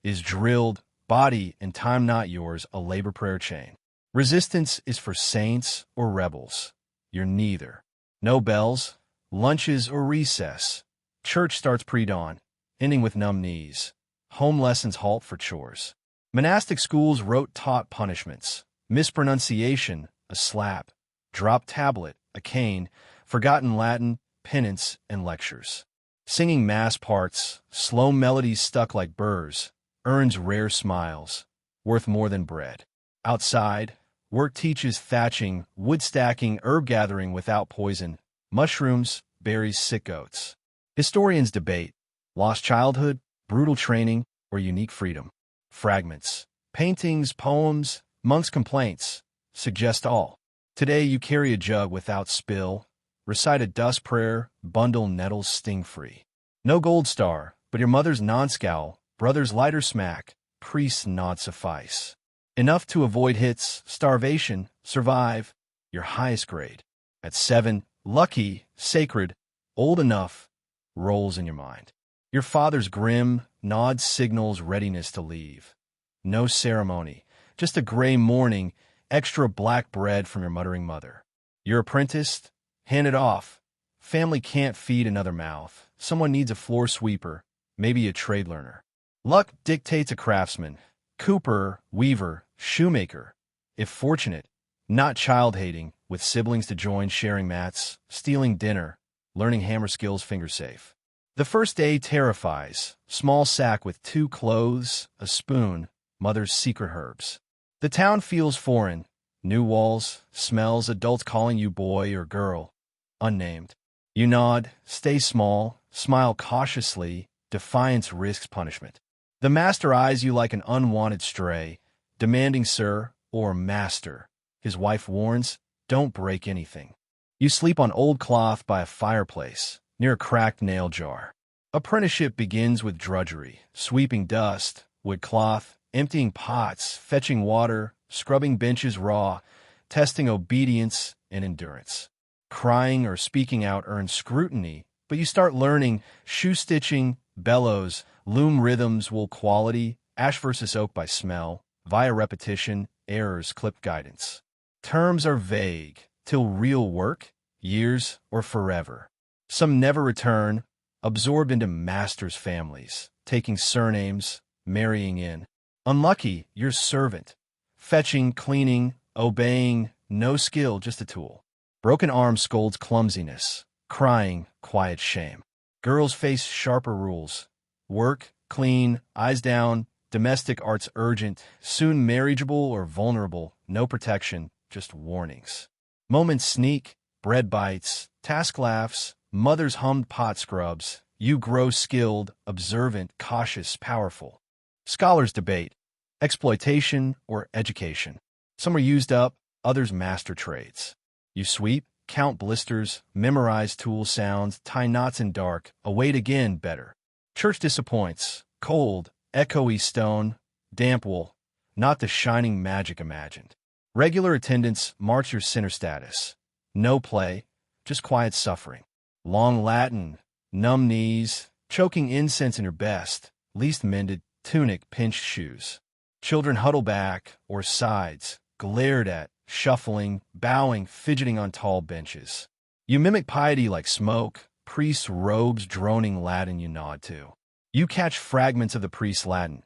is drilled, body and time not yours, a labor prayer chain. Resistance is for saints or rebels. You're neither. No bells, lunches, or recess. Church starts pre-dawn, ending with numb knees. Home lessons halt for chores. Monastic schools rote-taught punishments. Mispronunciation, a slap. Dropped tablet, a cane. Forgotten Latin, penance, and lectures. Singing mass parts, slow melodies stuck like burrs. Earns rare smiles, worth more than bread. Outside, work teaches thatching, wood stacking, herb gathering without poison. Mushrooms, berries, sick goats. Historians debate lost childhood, brutal training, or unique freedom. Fragments, paintings, poems, monks' complaints suggest all. Today you carry a jug without spill, recite a dust prayer, bundle nettles sting-free. No gold star, but your mother's non-scowl, brother's lighter smack, priest's nod suffice. Enough to avoid hits, starvation, survive, your highest grade. At 7, lucky, sacred, old enough, rolls in your mind. Your father's grim, nod signals readiness to leave. No ceremony, just a gray morning, extra black bread from your muttering mother. You're apprenticed, handed off. Family can't feed another mouth. Someone needs a floor sweeper, maybe a trade learner. Luck dictates a craftsman, cooper, weaver, shoemaker. If fortunate, not child-hating, with siblings to join sharing mats, stealing dinner, learning hammer skills finger safe. The first day terrifies. Small sack with 2 clothes, a spoon, mother's secret herbs. The town feels foreign. New walls, smells, adults calling you boy or girl. Unnamed. You nod, stay small, smile cautiously. Defiance risks punishment. The master eyes you like an unwanted stray, demanding sir or master. His wife warns, don't break anything. You sleep on old cloth by a fireplace, near a cracked nail jar. Apprenticeship begins with drudgery, sweeping dust, wood cloth, emptying pots, fetching water, scrubbing benches raw, testing obedience and endurance. Crying or speaking out earns scrutiny, but you start learning shoe stitching, bellows, loom rhythms, wool quality, ash versus oak by smell, via repetition, errors, clip guidance. Terms are vague, till real work, years or forever. Some never return, absorbed into masters' families, taking surnames, marrying in. Unlucky, your servant. Fetching, cleaning, obeying, no skill, just a tool. Broken arm scolds clumsiness, crying, quiet shame. Girls face sharper rules. Work, clean, eyes down, domestic arts urgent, soon marriageable or vulnerable, no protection, just warnings. Moments sneak, bread bites, task laughs, mother's hummed pot scrubs. You grow skilled, observant, cautious, powerful. Scholars debate exploitation or education. Some are used up, others master trades. You sweep, count blisters, memorize tool sounds, tie knots in dark, await again better. Church disappoints, cold, echoey stone, damp wool, not the shining magic imagined. Regular attendance marks your sinner status. No play, just quiet suffering. Long Latin, numb knees, choking incense in your best, least mended, tunic, pinched shoes. Children huddle back, or sides, glared at, shuffling, bowing, fidgeting on tall benches. You mimic piety like smoke, priests' robes droning Latin you nod to. You catch fragments of the priest's Latin,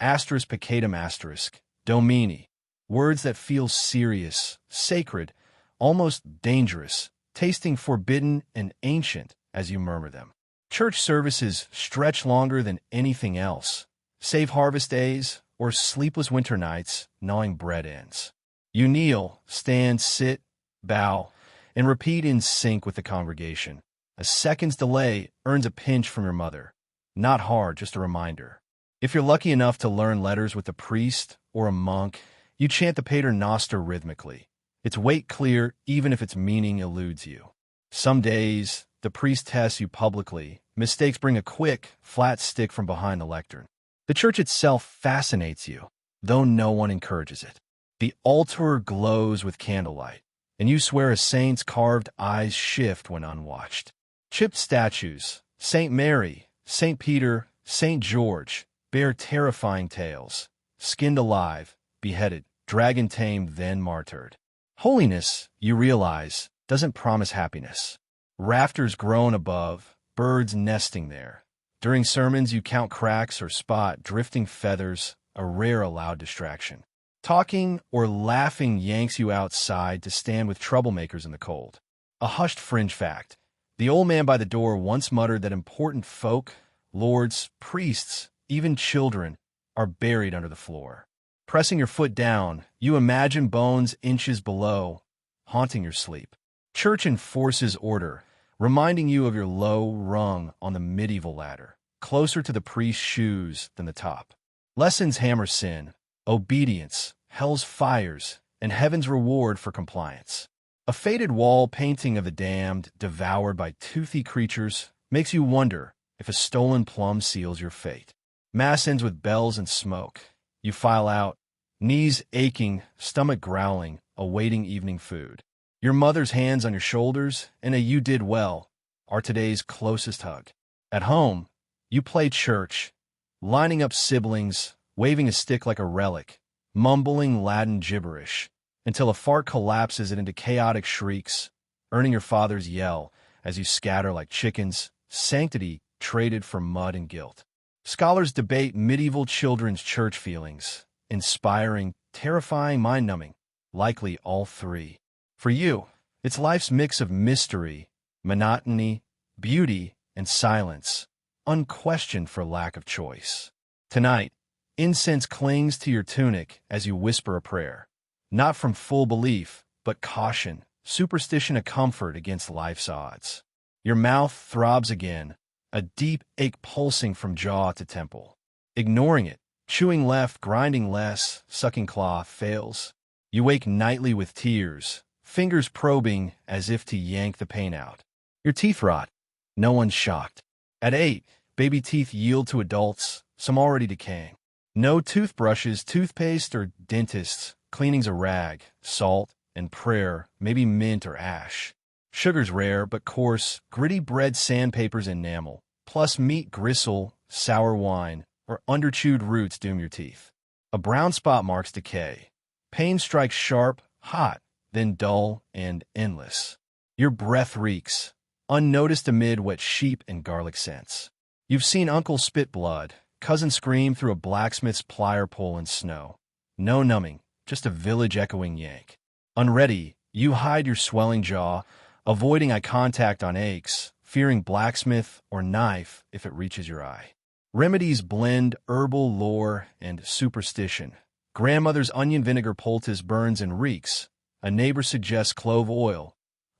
asterisk peccatum asterisk, domini, words that feel serious, sacred, almost dangerous, tasting forbidden and ancient as you murmur them. Church services stretch longer than anything else, save harvest days or sleepless winter nights, gnawing bread ends. You kneel, stand, sit, bow, and repeat in sync with the congregation. A second's delay earns a pinch from your mother. Not hard, just a reminder. If you're lucky enough to learn letters with a priest or a monk, you chant the Pater Noster rhythmically. Its weight clear even if its meaning eludes you. Some days, the priest tests you publicly. Mistakes bring a quick, flat stick from behind the lectern. The church itself fascinates you, though no one encourages it. The altar glows with candlelight, and you swear a saint's carved eyes shift when unwatched. Chipped statues, St. Mary, St. Peter, St. George, bear terrifying tales. Skinned alive, beheaded, dragon tamed, then martyred. Holiness, you realize, doesn't promise happiness. Rafters groan above, birds nesting there. During sermons, you count cracks or spot drifting feathers, a rare allowed distraction. Talking or laughing yanks you outside to stand with troublemakers in the cold. A hushed fringe fact. The old man by the door once muttered that important folk, lords, priests, even children, are buried under the floor. Pressing your foot down, you imagine bones inches below, haunting your sleep. Church enforces order, reminding you of your low rung on the medieval ladder, closer to the priest's shoes than the top. Lessons hammer sin, obedience, hell's fires, and heaven's reward for compliance. A faded wall painting of the damned, devoured by toothy creatures, makes you wonder if a stolen plum seals your fate. Mass ends with bells and smoke. You file out, knees aching, stomach growling, awaiting evening food. Your mother's hands on your shoulders and a "you did well" are today's closest hug. At home, you play church, lining up siblings, waving a stick like a relic, mumbling Latin gibberish, until a fart collapses it into chaotic shrieks, earning your father's yell as you scatter like chickens, sanctity traded for mud and guilt. Scholars debate medieval children's church feelings, inspiring, terrifying, mind-numbing, likely all three. For you, it's life's mix of mystery, monotony, beauty, and silence, unquestioned for lack of choice. Tonight, incense clings to your tunic as you whisper a prayer, not from full belief, but caution, superstition, a comfort against life's odds. Your mouth throbs again, a deep ache pulsing from jaw to temple. Ignoring it, chewing left, grinding less, sucking cloth fails. You wake nightly with tears, fingers probing as if to yank the pain out. Your teeth rot. No one's shocked. At 8, baby teeth yield to adults, some already decaying. No toothbrushes, toothpaste, or dentists. Cleaning's a rag, salt, and prayer, maybe mint or ash. Sugar's rare but coarse, gritty bread, sandpaper's enamel, plus meat gristle, sour wine, or underchewed roots doom your teeth. A brown spot marks decay. Pain strikes sharp, hot, then dull and endless. Your breath reeks, unnoticed amid wet sheep and garlic scents. You've seen uncle spit blood, cousin scream through a blacksmith's plier pole in snow. No numbing, just a village-echoing yank. Unready, you hide your swelling jaw, avoiding eye contact on aches, fearing blacksmith or knife if it reaches your eye. Remedies blend herbal lore and superstition. Grandmother's onion vinegar poultice burns and reeks. A neighbor suggests clove oil,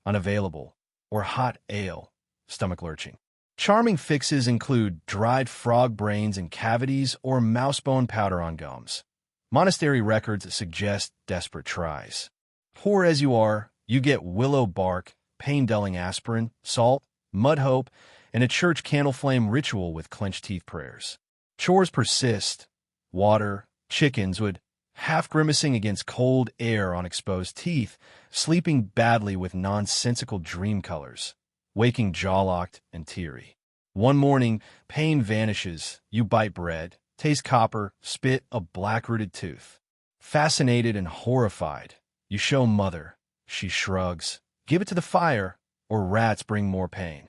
unavailable, or hot ale, stomach lurching. Charming fixes include dried frog brains in cavities or mousebone powder on gums. Monastery records suggest desperate tries. Poor as you are, you get willow bark, pain-dulling aspirin, salt, mud hope, and a church candle flame ritual with clenched teeth prayers. Chores persist. Water, chickens would half grimacing against cold air on exposed teeth, sleeping badly with nonsensical dream colors, waking jaw-locked and teary. One morning, pain vanishes, you bite bread, taste copper, spit a black-rooted tooth. Fascinated and horrified, you show mother. She shrugs. Give it to the fire, or rats bring more pain.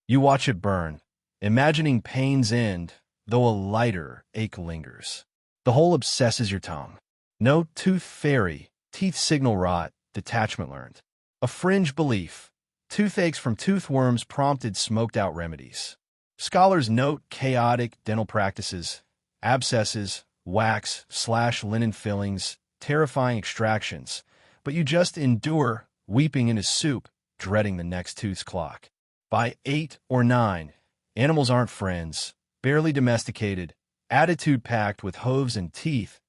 You watch it burn, imagining pain's end, though a lighter ache lingers. The whole obsesses your tongue. No tooth fairy, teeth signal rot, detachment learned. A fringe belief. Toothaches from toothworms prompted smoked-out remedies. Scholars note chaotic dental practices, abscesses, wax, linen fillings, terrifying extractions, but you just endure, weeping in his soup, dreading the next tooth's clock. By 8 or 9, animals aren't friends, barely domesticated, attitude packed with hooves and teeth,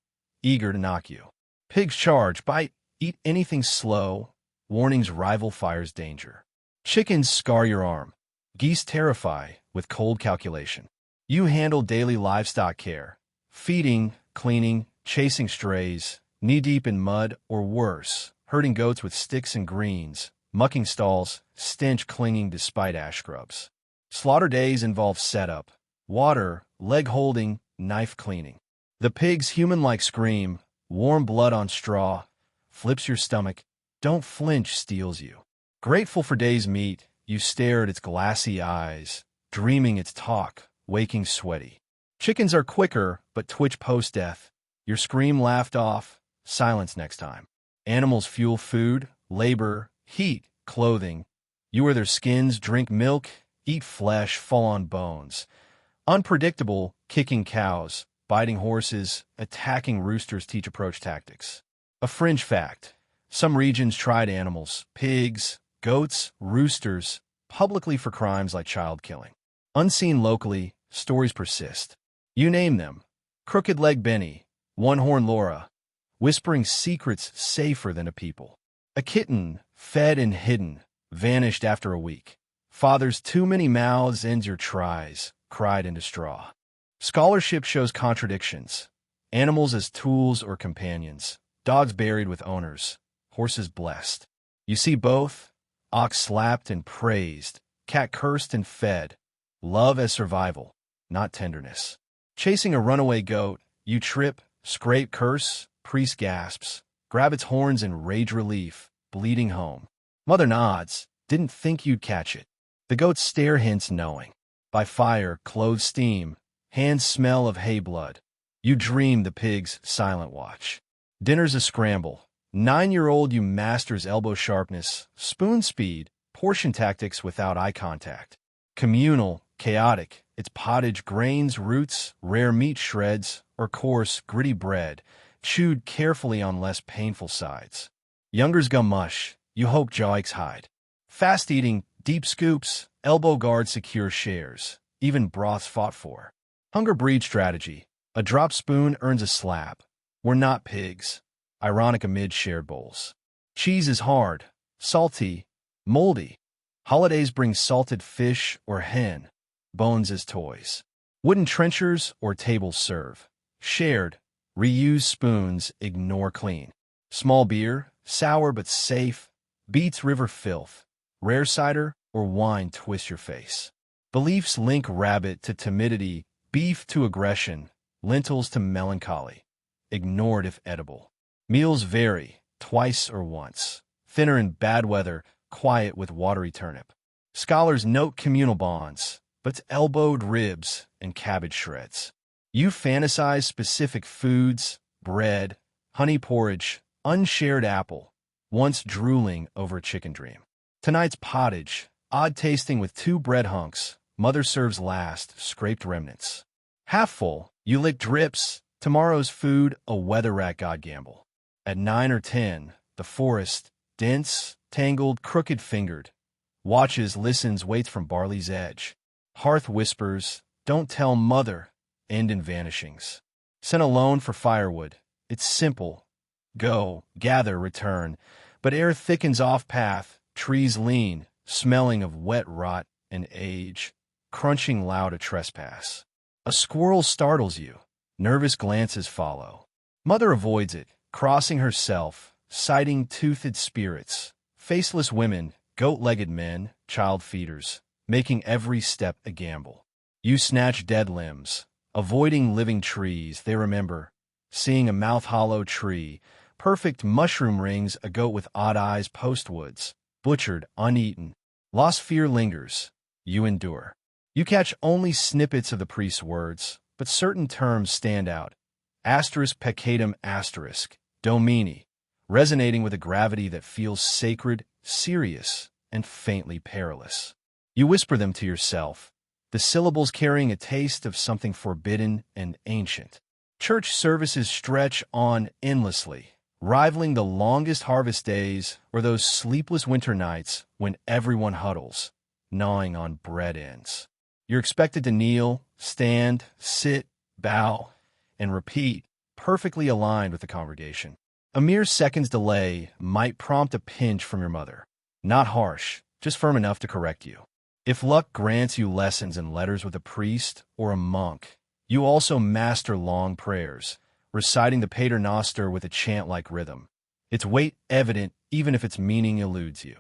eager to knock you. Pigs charge, bite, eat anything slow, warnings rival fire's danger. Chickens scar your arm. Geese terrify with cold calculation. You handle daily livestock care, feeding, cleaning, chasing strays, knee-deep in mud or worse, herding goats with sticks and greens, mucking stalls, stench clinging despite ash scrubs. Slaughter days involve setup, water, leg holding, knife cleaning. The pig's human-like scream, warm blood on straw, flips your stomach, don't flinch steals you. Grateful for day's meat, you stare at its glassy eyes, dreaming its talk, waking sweaty. Chickens are quicker, but twitch post-death. Your scream laughed off, silence next time. Animals fuel food, labor, heat, clothing. You wear their skins, drink milk, eat flesh, fall on bones. Unpredictable, kicking cows, biting horses, attacking roosters teach approach tactics. A fringe fact. Some regions tried animals, pigs, goats, roosters, publicly for crimes like child killing. Unseen locally, stories persist. You name them. Crooked Leg Benny, One-Horn Laura, whispering secrets safer than a people. A kitten, fed and hidden, vanished after a week. Father's too many mouths ends your tries, cried into straw. Scholarship shows contradictions. Animals as tools or companions. Dogs buried with owners. Horses blessed. You see both. Ox slapped and praised. Cat cursed and fed. Love as survival, not tenderness. Chasing a runaway goat, you trip, scrape, curse, priest gasps, grab its horns in rage relief, bleeding home. Mother nods, didn't think you'd catch it. The goat's stare hints knowing. By fire, clothes steam, hands smell of hay blood. You dream the pig's silent watch. Dinner's a scramble. 9-year-old you masters elbow sharpness, spoon speed, portion tactics without eye contact. Communal, chaotic, it's pottage, grains, roots, rare meat shreds, or coarse, gritty bread, chewed carefully on less painful sides. Youngers gum mush, you hope jaw aches hide. Fast eating, deep scoops, elbow guard secure shares, even broths fought for. Hunger breeds strategy. A drop spoon earns a slap. We're not pigs. Ironic amid shared bowls. Cheese is hard, salty, moldy. Holidays bring salted fish or hen, bones as toys. Wooden trenchers or tables serve. Shared, reuse spoons, ignore clean. Small beer, sour but safe, beats river filth. Rare cider or wine twist your face. Beliefs link rabbit to timidity, beef to aggression, lentils to melancholy. Ignored if edible. Meals vary, twice or once. Thinner in bad weather, quiet with watery turnip. Scholars note communal bonds, but it's elbowed ribs and cabbage shreds. You fantasize specific foods, bread, honey porridge, unshared apple, once drooling over a chicken dream. Tonight's pottage, odd tasting with 2 bread hunks, mother serves last, scraped remnants. Half full, you lick drips, tomorrow's food, a weather rat god gamble. At 9 or 10, the forest, dense, tangled, crooked-fingered, watches, listens, waits from barley's edge. Hearth whispers, don't tell mother, end in vanishings. Sent alone for firewood. It's simple. Go, gather, return. But ere thickens off path, trees lean, smelling of wet rot and age, crunching loud a trespass. A squirrel startles you. Nervous glances follow. Mother avoids it, crossing herself, sighting toothed spirits. Faceless women, goat-legged men, child feeders, making every step a gamble. You snatch dead limbs, avoiding living trees, they remember. Seeing a mouth-hollow tree, perfect mushroom rings, a goat with odd eyes, postwoods, butchered, uneaten. Lost fear lingers. You endure. You catch only snippets of the priest's words, but certain terms stand out. Asterisk peccatum asterisk, domini, resonating with a gravity that feels sacred, serious, and faintly perilous. You whisper them to yourself, the syllables carrying a taste of something forbidden and ancient. Church services stretch on endlessly, rivaling the longest harvest days or those sleepless winter nights when everyone huddles, gnawing on bread ends. You're expected to kneel, stand, sit, bow, and repeat, perfectly aligned with the congregation. A mere second's delay might prompt a pinch from your mother. Not harsh, just firm enough to correct you. If luck grants you lessons and letters with a priest or a monk, you also master long prayers, reciting the Pater Noster with a chant-like rhythm. Its weight evident even if its meaning eludes you.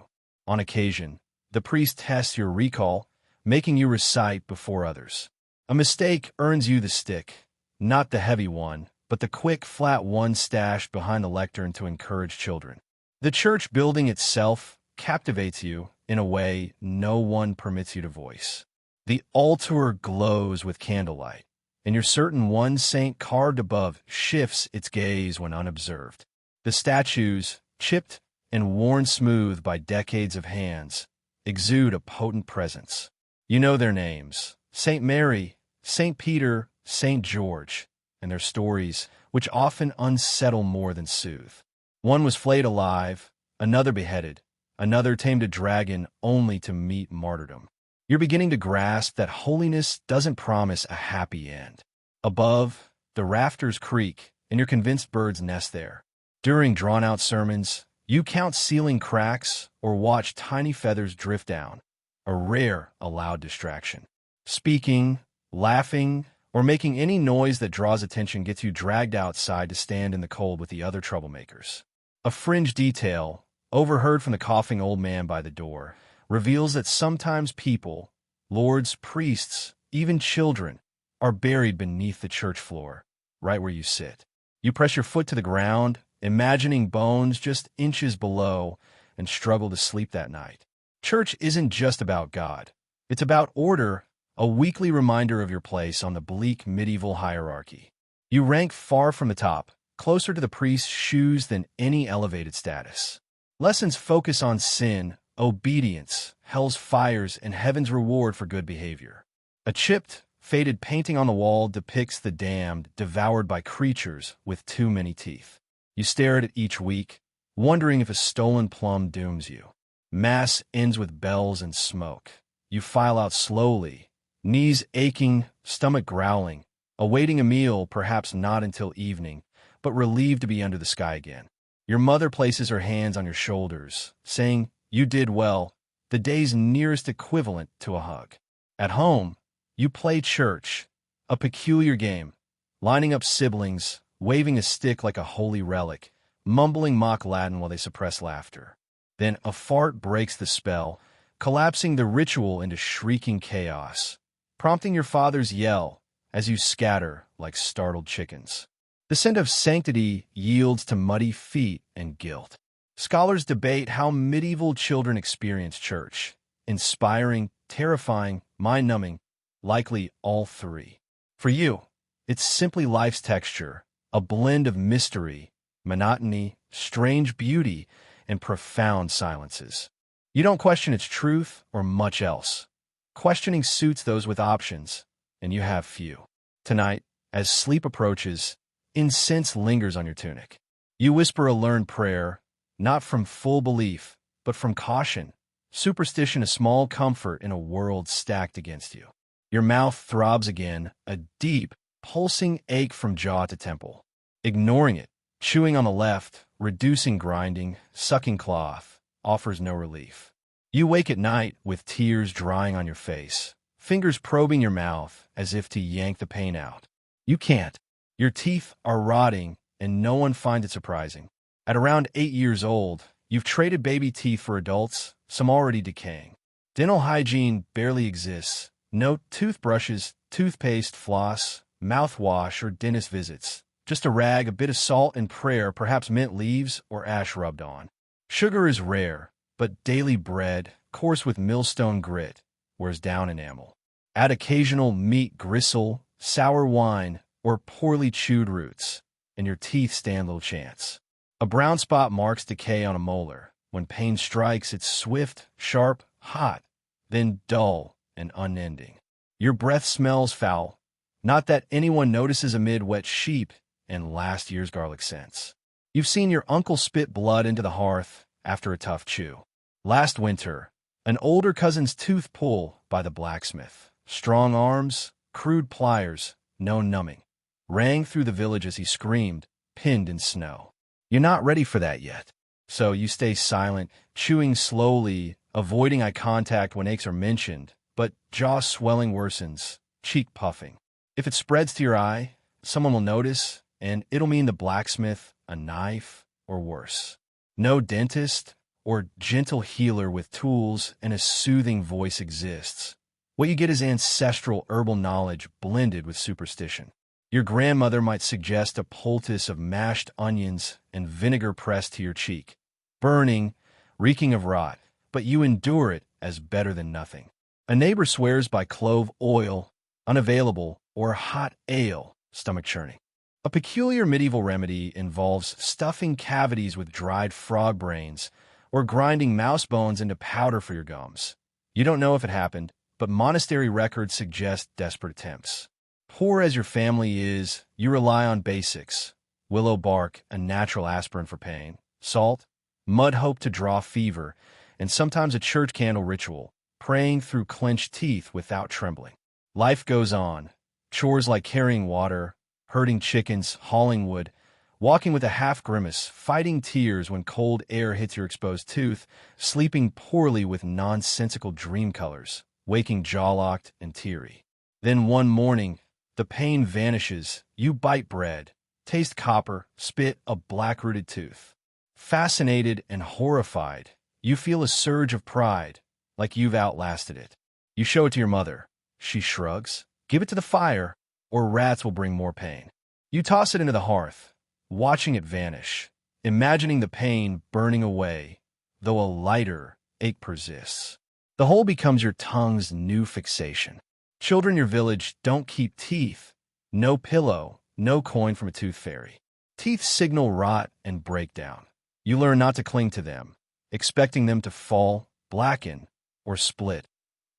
On occasion, the priest tests your recall, making you recite before others. A mistake earns you the stick, not the heavy one, but the quick, flat one stashed behind the lectern to encourage children. The church building itself, captivates you in a way no one permits you to voice. The altar glows with candlelight, and you're certain one saint carved above shifts its gaze when unobserved. The statues, chipped and worn smooth by decades of hands, exude a potent presence. You know their names: Saint Mary, Saint Peter, Saint George, and their stories, which often unsettle more than soothe. One was flayed alive, another beheaded, another tamed a dragon only to meet martyrdom. You're beginning to grasp that holiness doesn't promise a happy end. Above, the rafters creak, and you're convinced birds nest there. During drawn-out sermons, you count ceiling cracks or watch tiny feathers drift down, a rare allowed distraction. Speaking, laughing, or making any noise that draws attention gets you dragged outside to stand in the cold with the other troublemakers. A fringe detail, overheard from the coughing old man by the door, reveals that sometimes people, lords, priests, even children, are buried beneath the church floor, right where you sit. You press your foot to the ground, imagining bones just inches below, and struggle to sleep that night. Church isn't just about God. It's about order, a weekly reminder of your place on the bleak medieval hierarchy. You rank far from the top, closer to the priest's shoes than any elevated status. Lessons focus on sin, obedience, hell's fires, and heaven's reward for good behavior. A chipped, faded painting on the wall depicts the damned devoured by creatures with too many teeth. You stare at it each week, wondering if a stolen plum dooms you. Mass ends with bells and smoke. You file out slowly, knees aching, stomach growling, awaiting a meal perhaps not until evening, but relieved to be under the sky again. Your mother places her hands on your shoulders, saying, "You did well," the day's nearest equivalent to a hug. At home, you play church, a peculiar game, lining up siblings, waving a stick like a holy relic, mumbling mock Latin while they suppress laughter. Then a fart breaks the spell, collapsing the ritual into shrieking chaos, prompting your father's yell as you scatter like startled chickens. The scent of sanctity yields to muddy feet and guilt. Scholars debate how medieval children experience church: inspiring, terrifying, mind-numbing, likely all three. For you, it's simply life's texture, a blend of mystery, monotony, strange beauty, and profound silences. You don't question its truth or much else. Questioning suits those with options, and you have few. Tonight, as sleep approaches, incense lingers on your tunic. You whisper a learned prayer, not from full belief, but from caution, superstition a small comfort in a world stacked against you. Your mouth throbs again, a deep, pulsing ache from jaw to temple. Ignoring it, chewing on the left, reducing grinding, sucking cloth, offers no relief. You wake at night with tears drying on your face, fingers probing your mouth as if to yank the pain out. You can't. Your teeth are rotting, and no one finds it surprising. At around 8 years old, you've traded baby teeth for adults, some already decaying. Dental hygiene barely exists. No toothbrushes, toothpaste, floss, mouthwash, or dentist visits. Just a rag, a bit of salt and prayer, perhaps mint leaves or ash rubbed on. Sugar is rare, but daily bread, coarse with millstone grit, wears down enamel. Add occasional meat gristle, sour wine, or poorly chewed roots, and your teeth stand little chance. A brown spot marks decay on a molar. When pain strikes, it's swift, sharp, hot, then dull and unending. Your breath smells foul, not that anyone notices amid wet sheep and last year's garlic scents. You've seen your uncle spit blood into the hearth after a tough chew. Last winter, an older cousin's tooth pull by the blacksmith. Strong arms, crude pliers, no numbing, rang through the village as he screamed, pinned in snow. You're not ready for that yet, so you stay silent, chewing slowly, avoiding eye contact when aches are mentioned, but jaw swelling worsens, cheek puffing. If it spreads to your eye, someone will notice, and it'll mean the blacksmith, a knife, or worse. No dentist or gentle healer with tools and a soothing voice exists. What you get is ancestral herbal knowledge blended with superstition. Your grandmother might suggest a poultice of mashed onions and vinegar pressed to your cheek, burning, reeking of rot, but you endure it as better than nothing. A neighbor swears by clove oil, unavailable, or hot ale, stomach churning. A peculiar medieval remedy involves stuffing cavities with dried frog brains or grinding mouse bones into powder for your gums. You don't know if it happened, but monastery records suggest desperate attempts. Poor as your family is, you rely on basics: willow bark, a natural aspirin for pain, salt, mud hope to draw fever, and sometimes a church candle ritual, praying through clenched teeth without trembling. Life goes on. Chores like carrying water, herding chickens, hauling wood, walking with a half grimace, fighting tears when cold air hits your exposed tooth, sleeping poorly with nonsensical dream colors, waking jaw-locked and teary. Then one morning, the pain vanishes, you bite bread, taste copper, spit a black-rooted tooth. Fascinated and horrified, you feel a surge of pride, like you've outlasted it. You show it to your mother. She shrugs. Give it to the fire, or rats will bring more pain. You toss it into the hearth, watching it vanish, imagining the pain burning away, though a lighter ache persists. The hole becomes your tongue's new fixation. Children in your village don't keep teeth. No pillow, no coin from a tooth fairy. Teeth signal rot and breakdown. You learn not to cling to them, expecting them to fall, blacken, or split.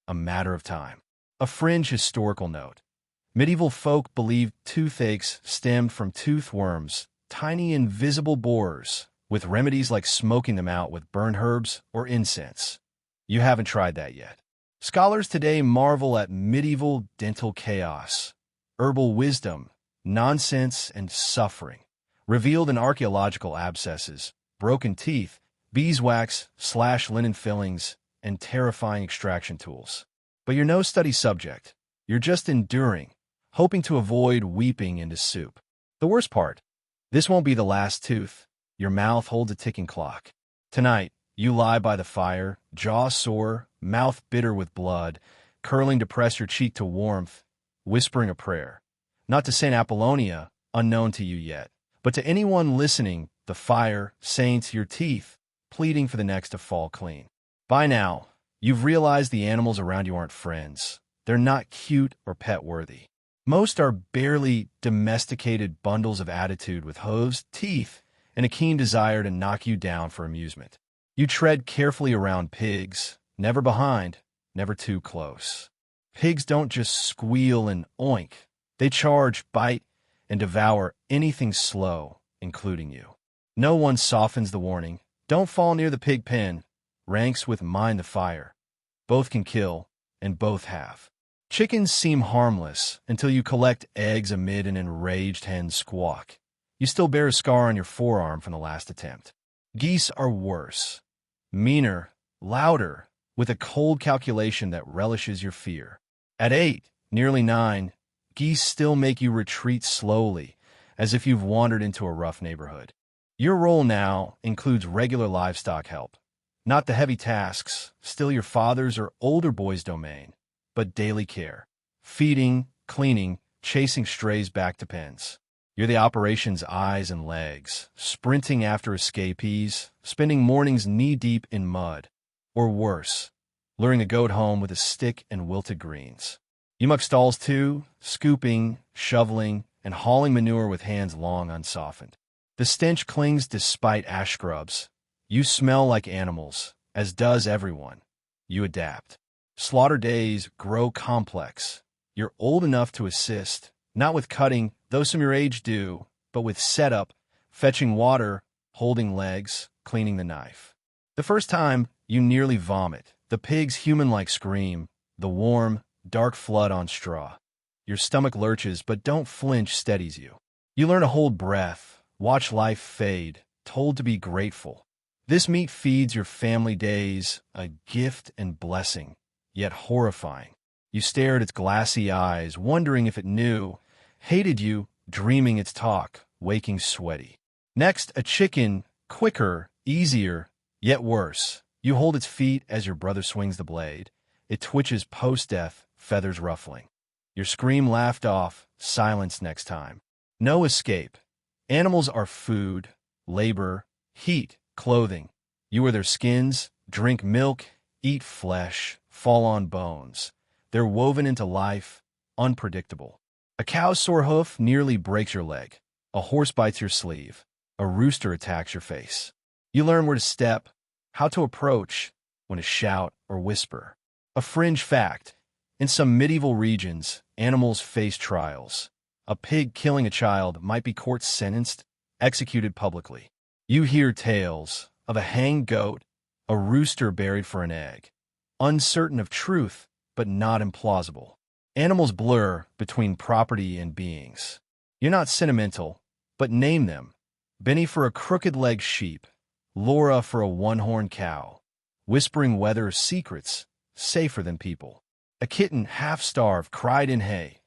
A matter of time. A fringe historical note. Medieval folk believed toothaches stemmed from tooth worms, tiny invisible borers, with remedies like smoking them out with burned herbs or incense. You haven't tried that yet. Scholars today marvel at medieval dental chaos, herbal wisdom, nonsense, and suffering, revealed in archaeological abscesses, broken teeth, beeswax, linen fillings, and terrifying extraction tools. But you're no study subject. You're just enduring, hoping to avoid weeping into soup. The worst part, this won't be the last tooth. Your mouth holds a ticking clock. Tonight, you lie by the fire, jaw sore, mouth bitter with blood, curling to press your cheek to warmth, whispering a prayer. Not to Saint Apollonia, unknown to you yet, but to anyone listening, the fire, saints, your teeth, pleading for the next to fall clean. By now, you've realized the animals around you aren't friends. They're not cute or pet-worthy. Most are barely domesticated bundles of attitude with hooves, teeth, and a keen desire to knock you down for amusement. You tread carefully around pigs, never behind, never too close. Pigs don't just squeal and oink. They charge, bite, and devour anything slow, including you. No one softens the warning. Don't fall near the pig pen. Ranks with mind the fire. Both can kill, and both have. Chickens seem harmless until you collect eggs amid an enraged hen's squawk. You still bear a scar on your forearm from the last attempt. Geese are worse. Meaner, louder, with a cold calculation that relishes your fear. At 8, nearly 9, geese still make you retreat slowly, as if you've wandered into a rough neighborhood. Your role now includes regular livestock help. Not the heavy tasks, still your father's or older boy's domain, but daily care. Feeding, cleaning, chasing strays back to pens. You're the operation's eyes and legs, sprinting after escapees, spending mornings knee-deep in mud. Or worse, luring a goat home with a stick and wilted greens. You muck stalls too, scooping, shoveling, and hauling manure with hands long unsoftened. The stench clings despite ash scrubs. You smell like animals, as does everyone. You adapt. Slaughter days grow complex. You're old enough to assist, not with cutting, though some your age do, but with setup, fetching water, holding legs, cleaning the knife. The first time, you nearly vomit. The pig's human-like scream, the warm, dark flood on straw. Your stomach lurches, but don't flinch steadies you. You learn to hold breath, watch life fade, told to be grateful. This meat feeds your family days, a gift and blessing, yet horrifying. You stare at its glassy eyes, wondering if it knew, hated you, dreaming its talk, waking sweaty. Next, a chicken, quicker, easier, yet worse. You hold its feet as your brother swings the blade. It twitches post-death, feathers ruffling. Your scream laughed off, silence next time. No escape. Animals are food, labor, heat, clothing. You are their skins, Drink milk, eat flesh, fall on bones. They're woven into life, unpredictable. A cow's sore hoof nearly breaks your leg. A horse bites your sleeve. A rooster attacks your face. You learn where to step, how to approach, when to shout or whisper. A fringe fact: in some medieval regions, animals face trials. A pig killing a child might be court-sentenced, executed publicly. You hear tales of a hanged goat, a rooster buried for an egg. Uncertain of truth, but not implausible. Animals blur between property and beings. You're not sentimental, but name them. Benny for a crooked-legged sheep. Laura for a one-horned cow. Whispering weather secrets, safer than people. A kitten, half-starved, cried in hay.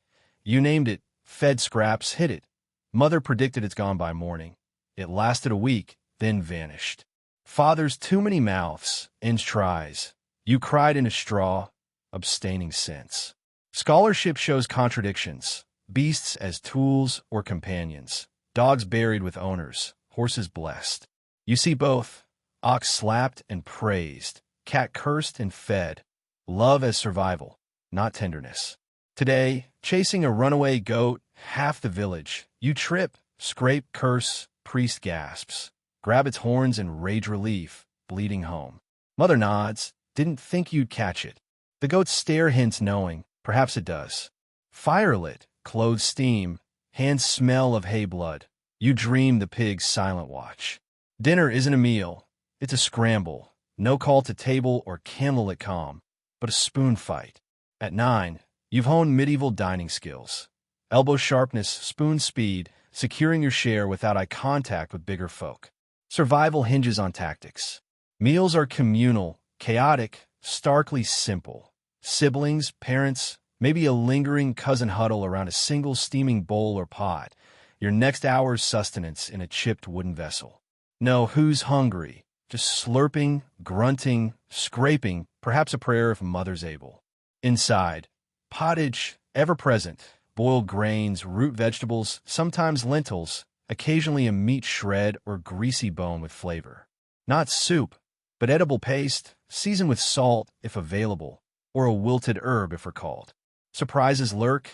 You named it, fed scraps, hid it. Mother predicted it's gone by morning. It lasted a week, then vanished. Father's too many mouths, ends tries. You cried in a straw, abstaining since. Scholarship shows contradictions. Beasts as tools or companions. Dogs buried with owners, horses blessed. You see both. Ox slapped and praised. Cat cursed and fed. Love as survival, not tenderness. Today, chasing a runaway goat, half the village. You trip, scrape, curse, priest gasps. Grab its horns and rage relief, bleeding home. Mother nods, didn't think you'd catch it. The goat's stare hints knowing, perhaps it does. Firelit, clothes steam, hands smell of hay blood. You dream the pig's silent watch. Dinner isn't a meal, it's a scramble. No call to table or candlelit calm, but a spoon fight. At 9, you've honed medieval dining skills. Elbow sharpness, spoon speed, securing your share without eye contact with bigger folk. Survival hinges on tactics. Meals are communal, chaotic, starkly simple. Siblings, parents, maybe a lingering cousin huddle around a single steaming bowl or pot. Your next hour's sustenance in a chipped wooden vessel. No, who's hungry? Just slurping, grunting, scraping, perhaps a prayer if mother's able. Inside, pottage, ever-present, boiled grains, root vegetables, sometimes lentils, occasionally a meat shred or greasy bone with flavor. Not soup, but edible paste, seasoned with salt if available, or a wilted herb if recalled. Surprises lurk,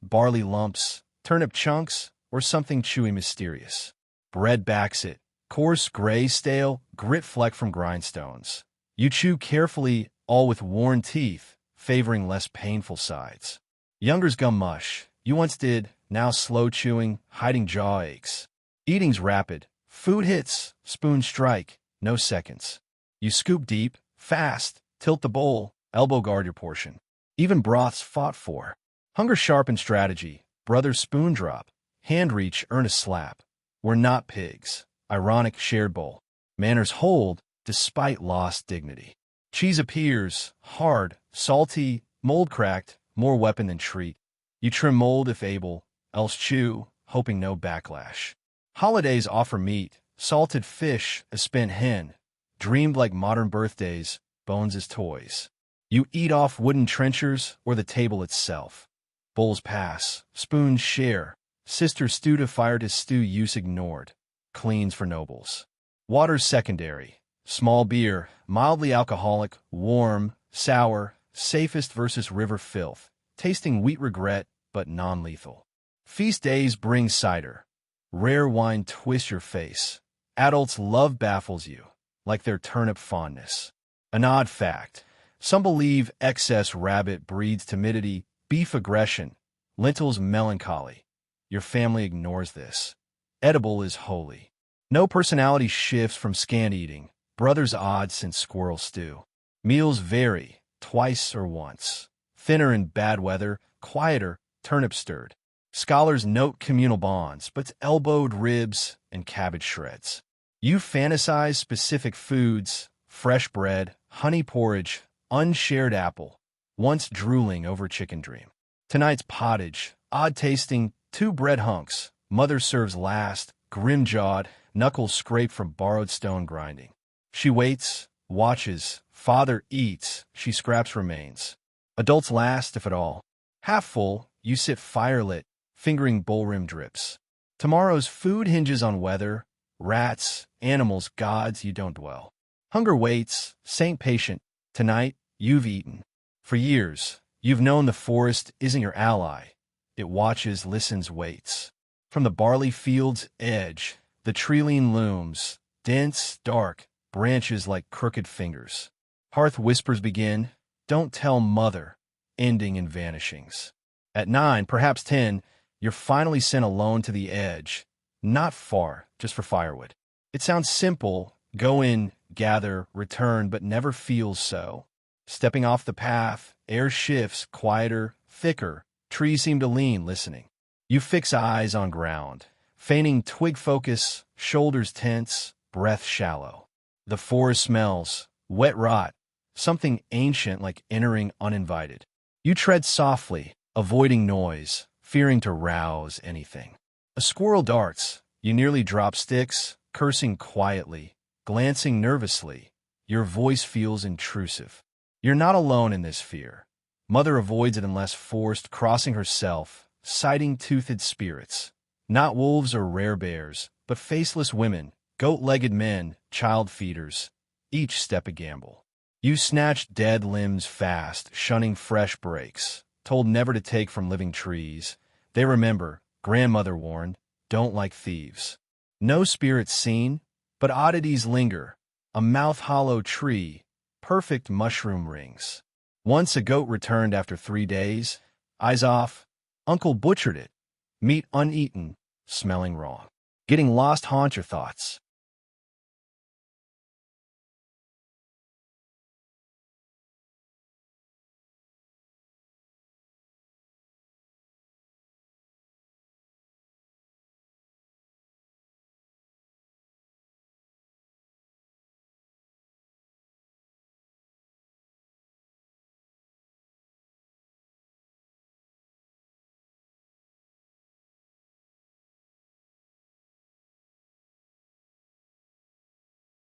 barley lumps, turnip chunks, or something chewy mysterious. Bread backs it, coarse, gray, stale, grit fleck from grindstones. You chew carefully, all with worn teeth, favoring less painful sides. Younger's gum mush. You once did, now slow chewing, hiding jaw aches. Eating's rapid. Food hits, spoon strike, no seconds. You scoop deep, fast, tilt the bowl, elbow guard your portion. Even broth's fought for. Hunger sharpens strategy. Brother's spoon drop. Hand reach, earn a slap. We're not pigs. Ironic shared bowl. Manners hold, despite lost dignity. Cheese appears, hard, salty, mold cracked, more weapon than treat. You trim mold if able, else chew, hoping no backlash. Holidays offer meat, salted fish, a spent hen. Dreamed like modern birthdays, bones as toys. You eat off wooden trenchers or the table itself. Bowls pass, spoons share. Sister stew to fire to stew use ignored. Cleans for nobles. Water's secondary. Small beer, mildly alcoholic, warm, sour, safest versus river filth. Tasting wheat regret, but non-lethal. Feast days bring cider. Rare wine twists your face. Adults' love baffles you, like their turnip fondness. An odd fact. Some believe excess rabbit breeds timidity, beef aggression, lentils melancholy. Your family ignores this. Edible is holy. No personality shifts from scant eating. Brother's odd since squirrel stew. Meals vary, twice or once. Thinner in bad weather, quieter, turnip stirred. Scholars note communal bonds, but elbowed ribs and cabbage shreds. You fantasize specific foods, fresh bread, honey porridge, unshared apple, once drooling over chicken dream. Tonight's pottage, odd tasting, 2 bread hunks. Mother serves last, grim-jawed, knuckles scraped from borrowed stone grinding. She waits, watches, father eats, she scraps remains. Adults last, if at all. Half full, you sit firelit, fingering bowl-rim drips. Tomorrow's food hinges on weather, rats, animals, gods you don't dwell. Hunger waits, saint patient. Tonight, you've eaten. For years, you've known the forest isn't your ally. It watches, listens, waits. From the barley field's edge, the treeline looms, dense, dark, branches like crooked fingers. Hearth whispers begin, don't tell mother, ending in vanishings. At 9, perhaps 10, you're finally sent alone to the edge. Not far, just for firewood. It sounds simple, go in, gather, return, but never feels so. Stepping off the path, air shifts, quieter, thicker. Trees seem to lean, listening. You fix eyes on ground, feigning twig focus, shoulders tense, breath shallow. The forest smells, wet rot, something ancient like entering uninvited. You tread softly, avoiding noise, fearing to rouse anything. A squirrel darts, you nearly drop sticks, cursing quietly, glancing nervously. Your voice feels intrusive. You're not alone in this fear. Mother avoids it unless forced, crossing herself, sighting toothed spirits. Not wolves or rare bears, but faceless women, goat-legged men, child feeders. Each step a gamble. You snatch dead limbs fast, shunning fresh breaks, told never to take from living trees. They remember, grandmother warned, don't like thieves. No spirits seen, but oddities linger. A mouth-hollow tree, perfect mushroom rings. Once a goat returned after 3 days, eyes off, uncle butchered it. Meat uneaten, smelling wrong. Getting lost haunt your thoughts.